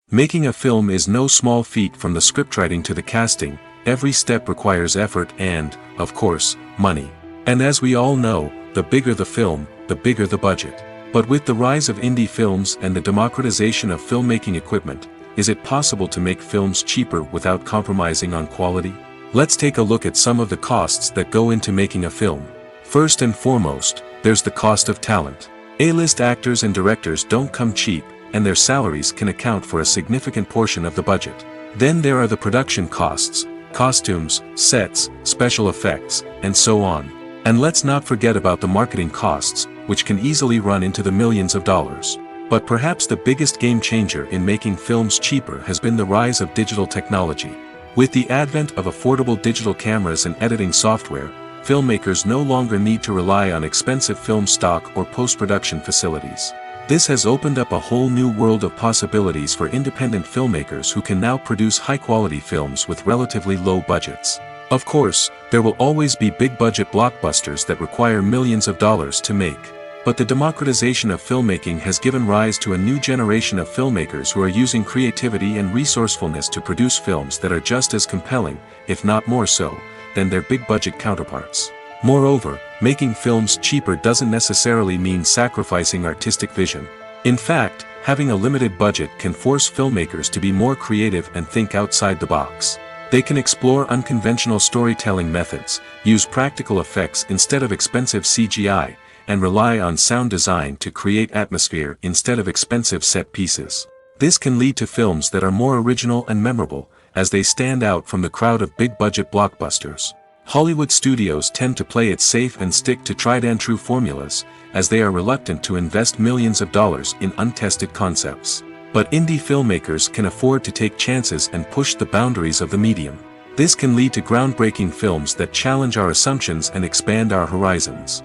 Making a film is no small feat. From the scriptwriting to the casting, every step requires effort and, of course, money. And as we all know, the bigger the film, the bigger the budget. But with the rise of indie films and the democratization of filmmaking equipment, is it possible to make films cheaper without compromising on quality? Let's take a look at some of the costs that go into making a film. First and foremost, there's the cost of talent. A-list actors and directors don't come cheap, and their salaries can account for a significant portion of the budget. Then there are the production costs, costumes, sets, special effects, and so on. And let's not forget about the marketing costs, which can easily run into the millions of dollars. But perhaps the biggest game changer in making films cheaper has been the rise of digital technology. With the advent of affordable digital cameras and editing software, filmmakers no longer need to rely on expensive film stock or post-production facilities. This has opened up a whole new world of possibilities for independent filmmakers who can now produce high-quality films with relatively low budgets. Of course, there will always be big-budget blockbusters that require millions of dollars to make. But the democratization of filmmaking has given rise to a new generation of filmmakers who are using creativity and resourcefulness to produce films that are just as compelling, if not more so, than their big-budget counterparts. Moreover, making films cheaper doesn't necessarily mean sacrificing artistic vision. In fact, having a limited budget can force filmmakers to be more creative and think outside the box. They can explore unconventional storytelling methods, use practical effects instead of expensive CGI, and rely on sound design to create atmosphere instead of expensive set pieces. This can lead to films that are more original and memorable, as they stand out from the crowd of big-budget blockbusters. Hollywood studios tend to play it safe and stick to tried-and-true formulas, as they are reluctant to invest millions of dollars in untested concepts. But indie filmmakers can afford to take chances and push the boundaries of the medium. This can lead to groundbreaking films that challenge our assumptions and expand our horizons.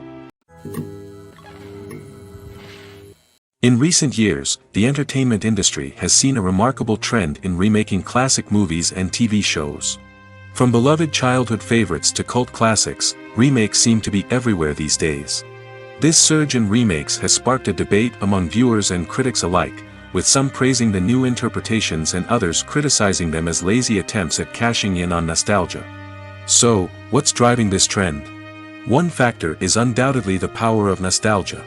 In recent years, the entertainment industry has seen a remarkable trend in remaking classic movies and TV shows. From beloved childhood favorites to cult classics, remakes seem to be everywhere these days. This surge in remakes has sparked a debate among viewers and critics alike, with some praising the new interpretations and others criticizing them as lazy attempts at cashing in on nostalgia. So, what's driving this trend? One factor is undoubtedly the power of nostalgia.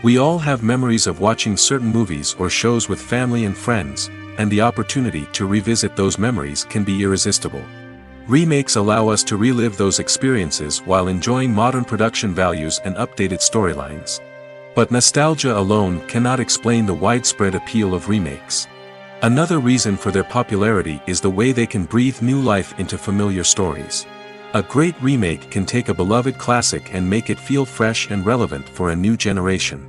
We all have memories of watching certain movies or shows with family and friends, and the opportunity to revisit those memories can be irresistible. Remakes allow us to relive those experiences while enjoying modern production values and updated storylines. But nostalgia alone cannot explain the widespread appeal of remakes. Another reason for their popularity is the way they can breathe new life into familiar stories. A great remake can take a beloved classic and make it feel fresh and relevant for a new generation.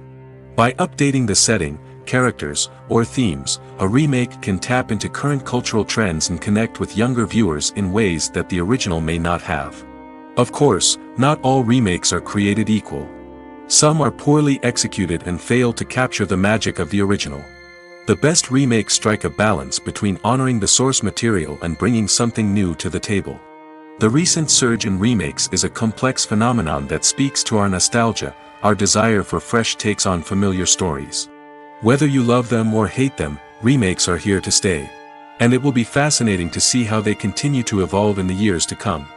By updating the setting, characters, or themes, a remake can tap into current cultural trends and connect with younger viewers in ways that the original may not have. Of course, not all remakes are created equal. Some are poorly executed and fail to capture the magic of the original. The best remakes strike a balance between honoring the source material and bringing something new to the table. The recent surge in remakes is a complex phenomenon that speaks to our nostalgia, our desire for fresh takes on familiar stories. Whether you love them or hate them, remakes are here to stay. And it will be fascinating to see how they continue to evolve in the years to come.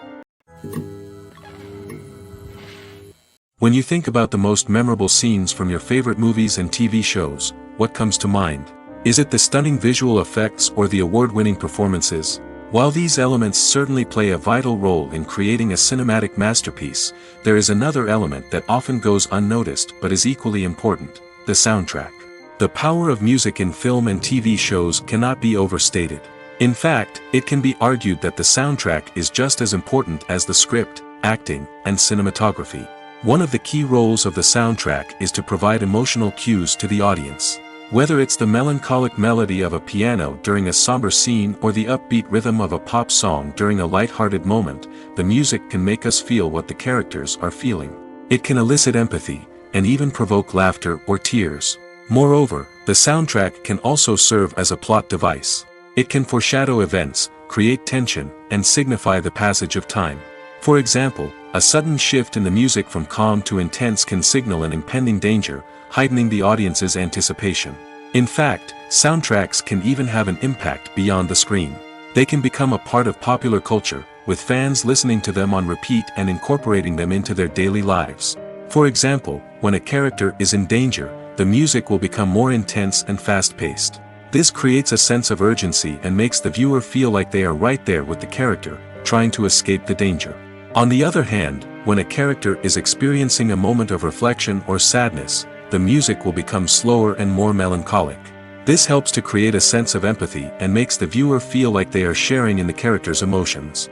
When you think about the most memorable scenes from your favorite movies and TV shows, what comes to mind? Is it the stunning visual effects or the award-winning performances? While these elements certainly play a vital role in creating a cinematic masterpiece, there is another element that often goes unnoticed but is equally important: the soundtrack. The power of music in film and TV shows cannot be overstated. In fact, it can be argued that the soundtrack is just as important as the script, acting, and cinematography. One of the key roles of the soundtrack is to provide emotional cues to the audience. Whether it's the melancholic melody of a piano during a somber scene or the upbeat rhythm of a pop song during a light-hearted moment, the music can make us feel what the characters are feeling. It can elicit empathy, and even provoke laughter or tears. Moreover, the soundtrack can also serve as a plot device. It can foreshadow events, create tension, and signify the passage of time. For example, a sudden shift in the music from calm to intense can signal an impending danger, heightening the audience's anticipation. In fact, soundtracks can even have an impact beyond the screen. They can become a part of popular culture, with fans listening to them on repeat and incorporating them into their daily lives. For example, when a character is in danger, the music will become more intense and fast-paced. This creates a sense of urgency and makes the viewer feel like they are right there with the character, trying to escape the danger. On the other hand, when a character is experiencing a moment of reflection or sadness, the music will become slower and more melancholic. This helps to create a sense of empathy and makes the viewer feel like they are sharing in the character's emotions.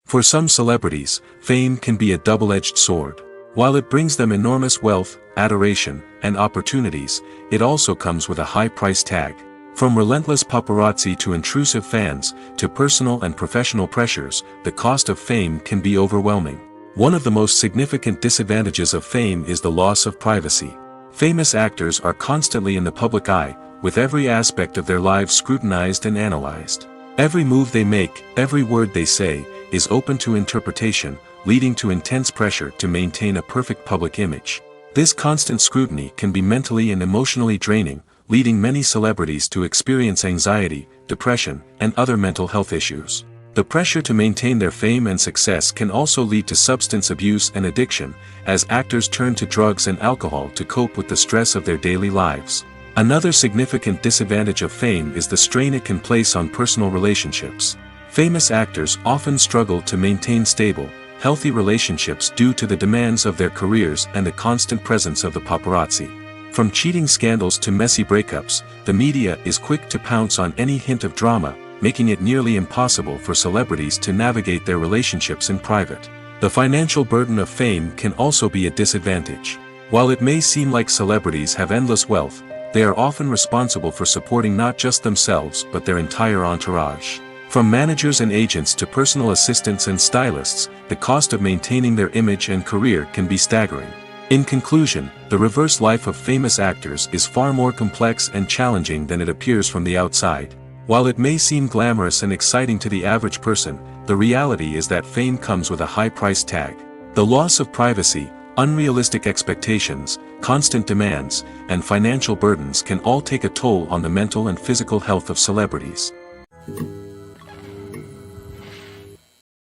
For some celebrities, fame can be a double-edged sword. While it brings them enormous wealth, adoration, and opportunities, it also comes with a high price tag. From relentless paparazzi to intrusive fans, to personal and professional pressures, the cost of fame can be overwhelming. One of the most significant disadvantages of fame is the loss of privacy. Famous actors are constantly in the public eye, with every aspect of their lives scrutinized and analyzed. Every move they make, every word they say, is open to interpretation, leading to intense pressure to maintain a perfect public image. This constant scrutiny can be mentally and emotionally draining, leading many celebrities to experience anxiety, depression, and other mental health issues. The pressure to maintain their fame and success can also lead to substance abuse and addiction, as actors turn to drugs and alcohol to cope with the stress of their daily lives. Another significant disadvantage of fame is the strain it can place on personal relationships. Famous actors often struggle to maintain stable, healthy relationships due to the demands of their careers and the constant presence of the paparazzi. From cheating scandals to messy breakups, the media is quick to pounce on any hint of drama, making it nearly impossible for celebrities to navigate their relationships in private. The financial burden of fame can also be a disadvantage. While it may seem like celebrities have endless wealth, they are often responsible for supporting not just themselves but their entire entourage. From managers and agents to personal assistants and stylists, the cost of maintaining their image and career can be staggering. In conclusion, the reverse life of famous actors is far more complex and challenging than it appears from the outside. While it may seem glamorous and exciting to the average person, the reality is that fame comes with a high price tag. The loss of privacy, unrealistic expectations, constant demands, and financial burdens can all take a toll on the mental and physical health of celebrities.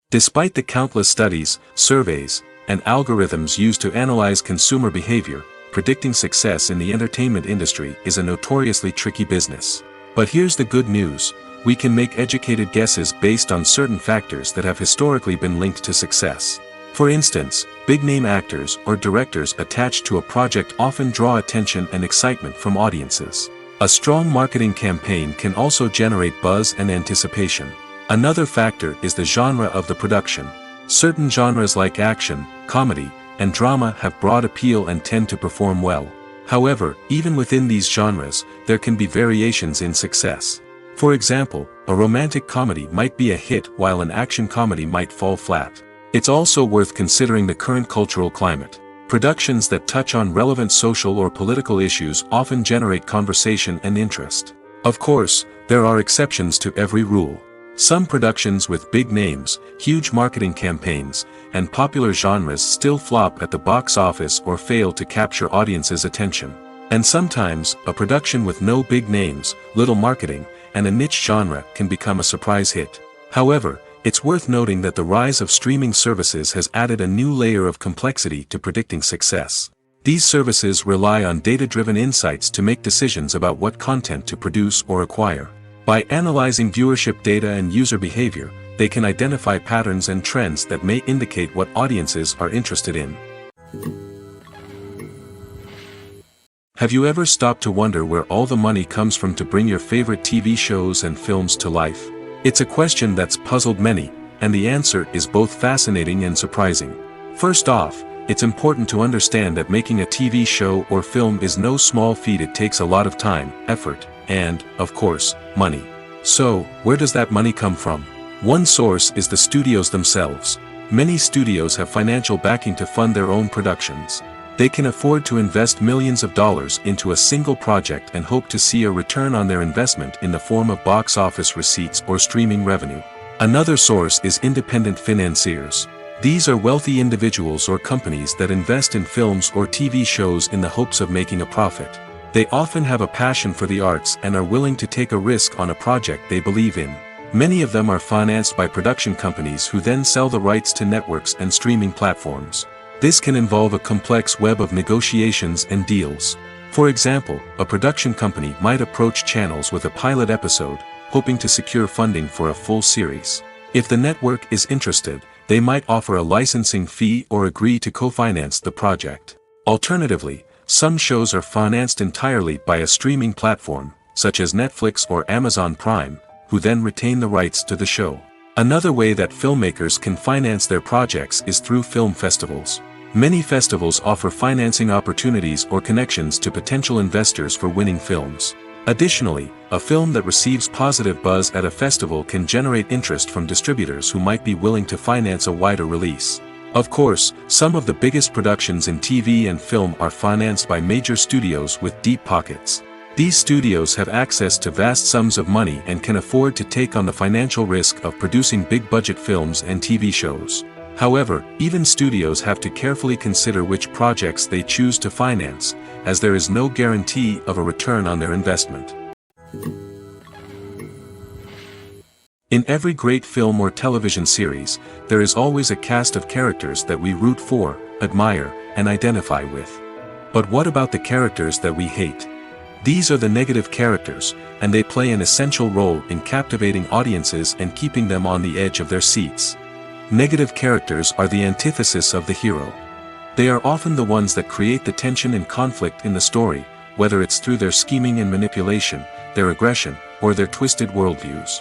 Despite the countless studies, surveys, and algorithms used to analyze consumer behavior, predicting success in the entertainment industry is a notoriously tricky business. But here's the good news: we can make educated guesses based on certain factors that have historically been linked to success. For instance, big-name actors or directors attached to a project often draw attention and excitement from audiences. A strong marketing campaign can also generate buzz and anticipation. Another factor is the genre of the production. Certain genres like action, comedy, and drama have broad appeal and tend to perform well. However, even within these genres, there can be variations in success. For example, a romantic comedy might be a hit while an action comedy might fall flat. It's also worth considering the current cultural climate. Productions that touch on relevant social or political issues often generate conversation and interest. Of course, there are exceptions to every rule. Some productions with big names, huge marketing campaigns, and popular genres still flop at the box office or fail to capture audiences' attention. And sometimes, a production with no big names, little marketing, and a niche genre can become a surprise hit. However, it's worth noting that the rise of streaming services has added a new layer of complexity to predicting success. These services rely on data-driven insights to make decisions about what content to produce or acquire. By analyzing viewership data and user behavior, they can identify patterns and trends that may indicate what audiences are interested in. Have you ever stopped to wonder where all the money comes from to bring your favorite TV shows and films to life? It's a question that's puzzled many, and the answer is both fascinating and surprising. First off, it's important to understand that making a TV show or film is no small feat. It takes a lot of time, effort, and, of course, money. So, where does that money come from? One source is the studios themselves. Many studios have financial backing to fund their own productions. They can afford to invest millions of dollars into a single project and hope to see a return on their investment in the form of box office receipts or streaming revenue. Another source is independent financiers. These are wealthy individuals or companies that invest in films or TV shows in the hopes of making a profit. They often have a passion for the arts and are willing to take a risk on a project they believe in. Many of them are financed by production companies who then sell the rights to networks and streaming platforms. This can involve a complex web of negotiations and deals. For example, a production company might approach channels with a pilot episode, hoping to secure funding for a full series. If the network is interested, they might offer a licensing fee or agree to co-finance the project. Alternatively, some shows are financed entirely by a streaming platform, such as Netflix or Amazon Prime, who then retain the rights to the show. Another way that filmmakers can finance their projects is through film festivals. Many festivals offer financing opportunities or connections to potential investors for winning films. Additionally, a film that receives positive buzz at a festival can generate interest from distributors who might be willing to finance a wider release. Of course, some of the biggest productions in TV and film are financed by major studios with deep pockets. These studios have access to vast sums of money and can afford to take on the financial risk of producing big-budget films and TV shows. However, even studios have to carefully consider which projects they choose to finance, as there is no guarantee of a return on their investment. In every great film or television series, there is always a cast of characters that we root for, admire, and identify with. But what about the characters that we hate? These are the negative characters, and they play an essential role in captivating audiences and keeping them on the edge of their seats. Negative characters are the antithesis of the hero. They are often the ones that create the tension and conflict in the story, whether it's through their scheming and manipulation, their aggression, or their twisted worldviews.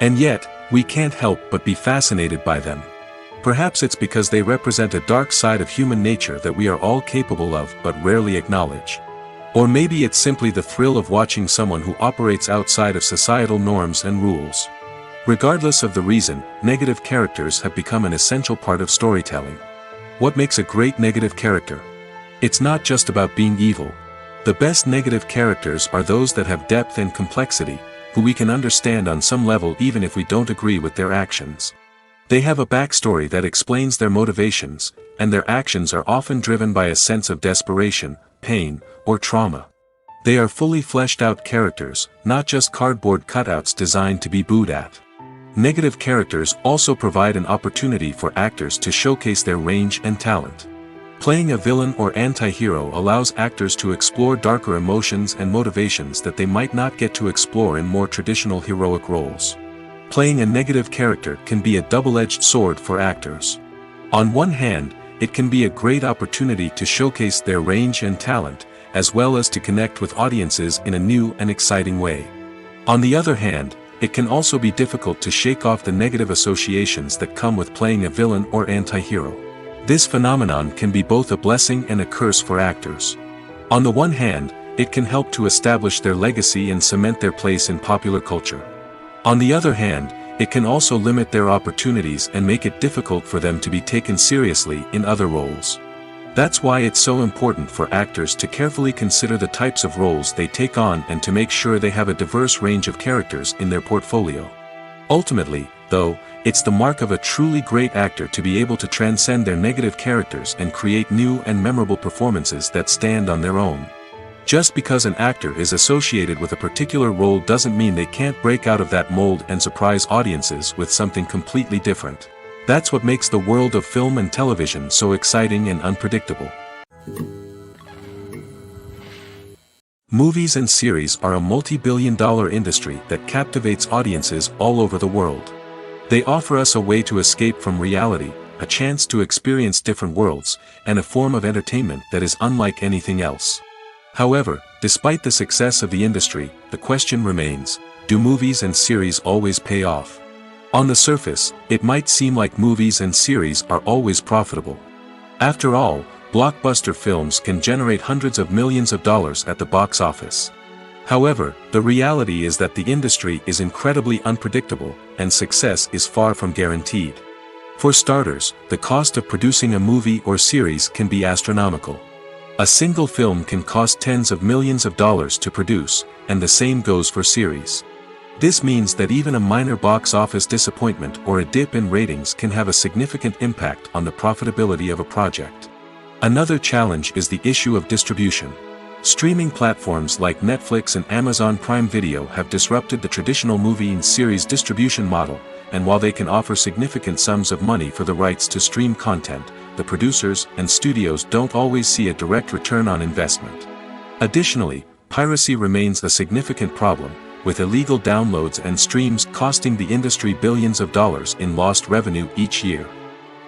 And yet, we can't help but be fascinated by them. Perhaps it's because they represent a dark side of human nature that we are all capable of but rarely acknowledge. Or maybe it's simply the thrill of watching someone who operates outside of societal norms and rules. Regardless of the reason, negative characters have become an essential part of storytelling. What makes a great negative character? It's not just about being evil. The best negative characters are those that have depth and complexity, who we can understand on some level even if we don't agree with their actions. They have a backstory that explains their motivations, and their actions are often driven by a sense of desperation, pain, or trauma. They are fully fleshed out characters, not just cardboard cutouts designed to be booed at. Negative characters also provide an opportunity for actors to showcase their range and talent. Playing a villain or anti-hero allows actors to explore darker emotions and motivations that they might not get to explore in more traditional heroic roles. Playing a negative character can be a double-edged sword for actors. On one hand, it can be a great opportunity to showcase their range and talent, as well as to connect with audiences in a new and exciting way. On the other hand, it can also be difficult to shake off the negative associations that come with playing a villain or anti-hero. This phenomenon can be both a blessing and a curse for actors. On the one hand, it can help to establish their legacy and cement their place in popular culture. On the other hand, it can also limit their opportunities and make it difficult for them to be taken seriously in other roles. That's why it's so important for actors to carefully consider the types of roles they take on and to make sure they have a diverse range of characters in their portfolio. Ultimately, though, it's the mark of a truly great actor to be able to transcend their negative characters and create new and memorable performances that stand on their own. Just because an actor is associated with a particular role doesn't mean they can't break out of that mold and surprise audiences with something completely different. That's what makes the world of film and television so exciting and unpredictable. Movies and series are a multi-billion-dollar industry that captivates audiences all over the world. They offer us a way to escape from reality, a chance to experience different worlds, and a form of entertainment that is unlike anything else. However, despite the success of the industry, the question remains, do movies and series always pay off? On the surface, it might seem like movies and series are always profitable. After all, blockbuster films can generate hundreds of millions of dollars at the box office. However, the reality is that the industry is incredibly unpredictable, and success is far from guaranteed. For starters, the cost of producing a movie or series can be astronomical. A single film can cost tens of millions of dollars to produce, and the same goes for series. This means that even a minor box office disappointment or a dip in ratings can have a significant impact on the profitability of a project. Another challenge is the issue of distribution. Streaming platforms like Netflix and Amazon Prime Video have disrupted the traditional movie and series distribution model, and while they can offer significant sums of money for the rights to stream content, the producers and studios don't always see a direct return on investment. Additionally, piracy remains a significant problem, with illegal downloads and streams costing the industry billions of dollars in lost revenue each year.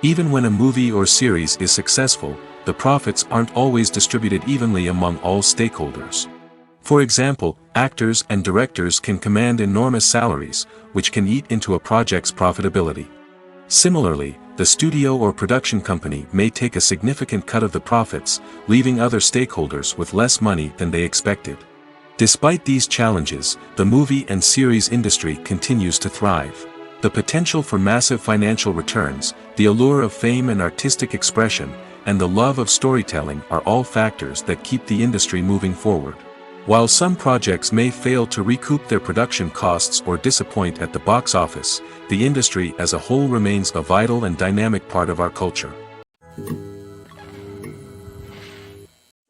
Even when a movie or series is successful, the profits aren't always distributed evenly among all stakeholders. For example, actors and directors can command enormous salaries, which can eat into a project's profitability. Similarly, the studio or production company may take a significant cut of the profits, leaving other stakeholders with less money than they expected. Despite these challenges, the movie and series industry continues to thrive. The potential for massive financial returns, the allure of fame and artistic expression, and the love of storytelling are all factors that keep the industry moving forward. While some projects may fail to recoup their production costs or disappoint at the box office, the industry as a whole remains a vital and dynamic part of our culture.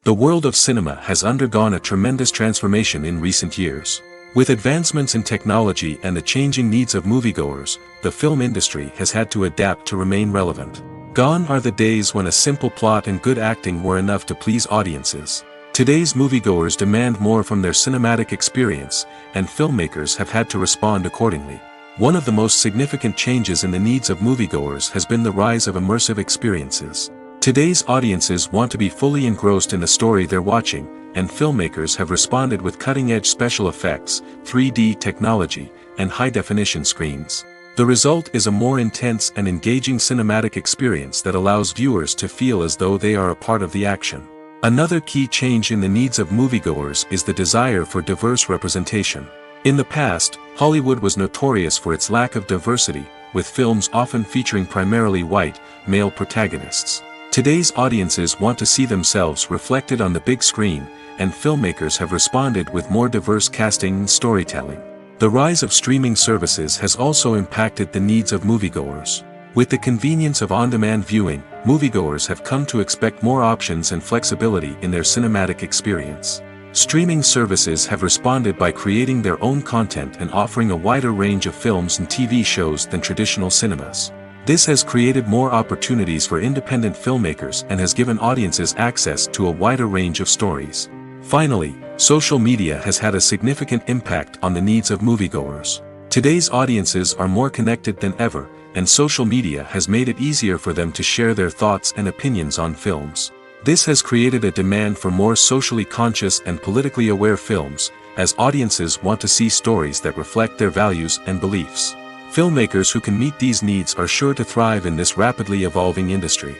The world of cinema has undergone a tremendous transformation in recent years. With advancements in technology and the changing needs of moviegoers, the film industry has had to adapt to remain relevant. Gone are the days when a simple plot and good acting were enough to please audiences. Today's moviegoers demand more from their cinematic experience, and filmmakers have had to respond accordingly. One of the most significant changes in the needs of moviegoers has been the rise of immersive experiences. Today's audiences want to be fully engrossed in the story they're watching, and filmmakers have responded with cutting-edge special effects, 3D technology, and high-definition screens. The result is a more intense and engaging cinematic experience that allows viewers to feel as though they are a part of the action. Another key change in the needs of moviegoers is the desire for diverse representation. In the past, Hollywood was notorious for its lack of diversity, with films often featuring primarily white, male protagonists. Today's audiences want to see themselves reflected on the big screen, and filmmakers have responded with more diverse casting and storytelling. The rise of streaming services has also impacted the needs of moviegoers. With the convenience of on-demand viewing, moviegoers have come to expect more options and flexibility in their cinematic experience. Streaming services have responded by creating their own content and offering a wider range of films and TV shows than traditional cinemas. This has created more opportunities for independent filmmakers and has given audiences access to a wider range of stories. Finally, social media has had a significant impact on the needs of moviegoers. Today's audiences are more connected than ever, and social media has made it easier for them to share their thoughts and opinions on films. This has created a demand for more socially conscious and politically aware films, as audiences want to see stories that reflect their values and beliefs. Filmmakers who can meet these needs are sure to thrive in this rapidly evolving industry.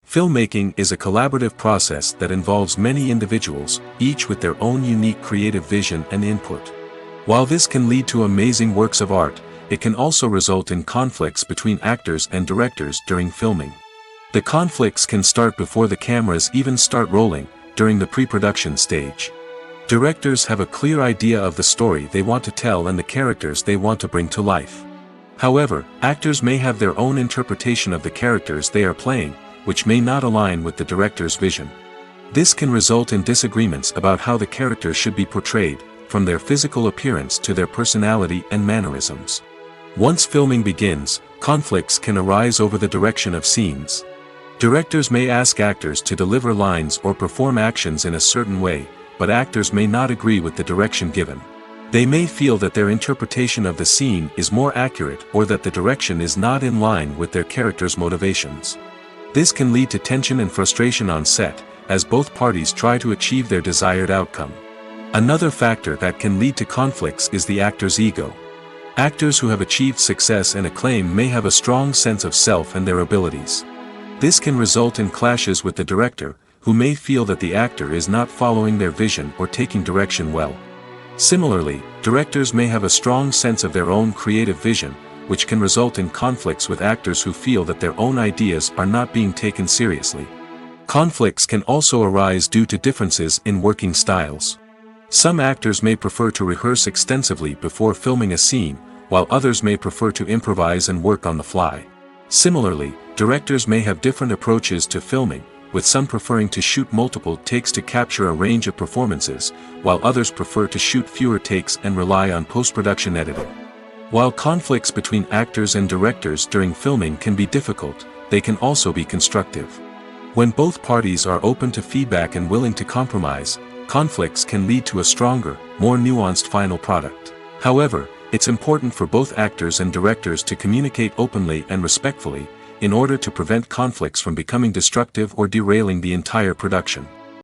Filmmaking is a collaborative process that involves many individuals, each with their own unique creative vision and input. While this can lead to amazing works of art, it can also result in conflicts between actors and directors during filming. The conflicts can start before the cameras even start rolling, during the pre-production stage. Directors have a clear idea of the story they want to tell and the characters they want to bring to life. However, actors may have their own interpretation of the characters they are playing, which may not align with the director's vision. This can result in disagreements about how the characters should be portrayed, from their physical appearance to their personality and mannerisms. Once filming begins, conflicts can arise over the direction of scenes. Directors may ask actors to deliver lines or perform actions in a certain way, but actors may not agree with the direction given. They may feel that their interpretation of the scene is more accurate or that the direction is not in line with their character's motivations. This can lead to tension and frustration on set, as both parties try to achieve their desired outcome. Another factor that can lead to conflicts is the actor's ego. Actors who have achieved success and acclaim may have a strong sense of self and their abilities. This can result in clashes with the director, who may feel that the actor is not following their vision or taking direction well. Similarly, directors may have a strong sense of their own creative vision, which can result in conflicts with actors who feel that their own ideas are not being taken seriously. Conflicts can also arise due to differences in working styles. Some actors may prefer to rehearse extensively before filming a scene, while others may prefer to improvise and work on the fly. Similarly, directors may have different approaches to filming, with some preferring to shoot multiple takes to capture a range of performances, while others prefer to shoot fewer takes and rely on post-production editing. While conflicts between actors and directors during filming can be difficult, they can also be constructive. When both parties are open to feedback and willing to compromise, conflicts can lead to a stronger, more nuanced final product. However, it's important for both actors and directors to communicate openly and respectfully, in order to prevent conflicts from becoming destructive or derailing the entire production.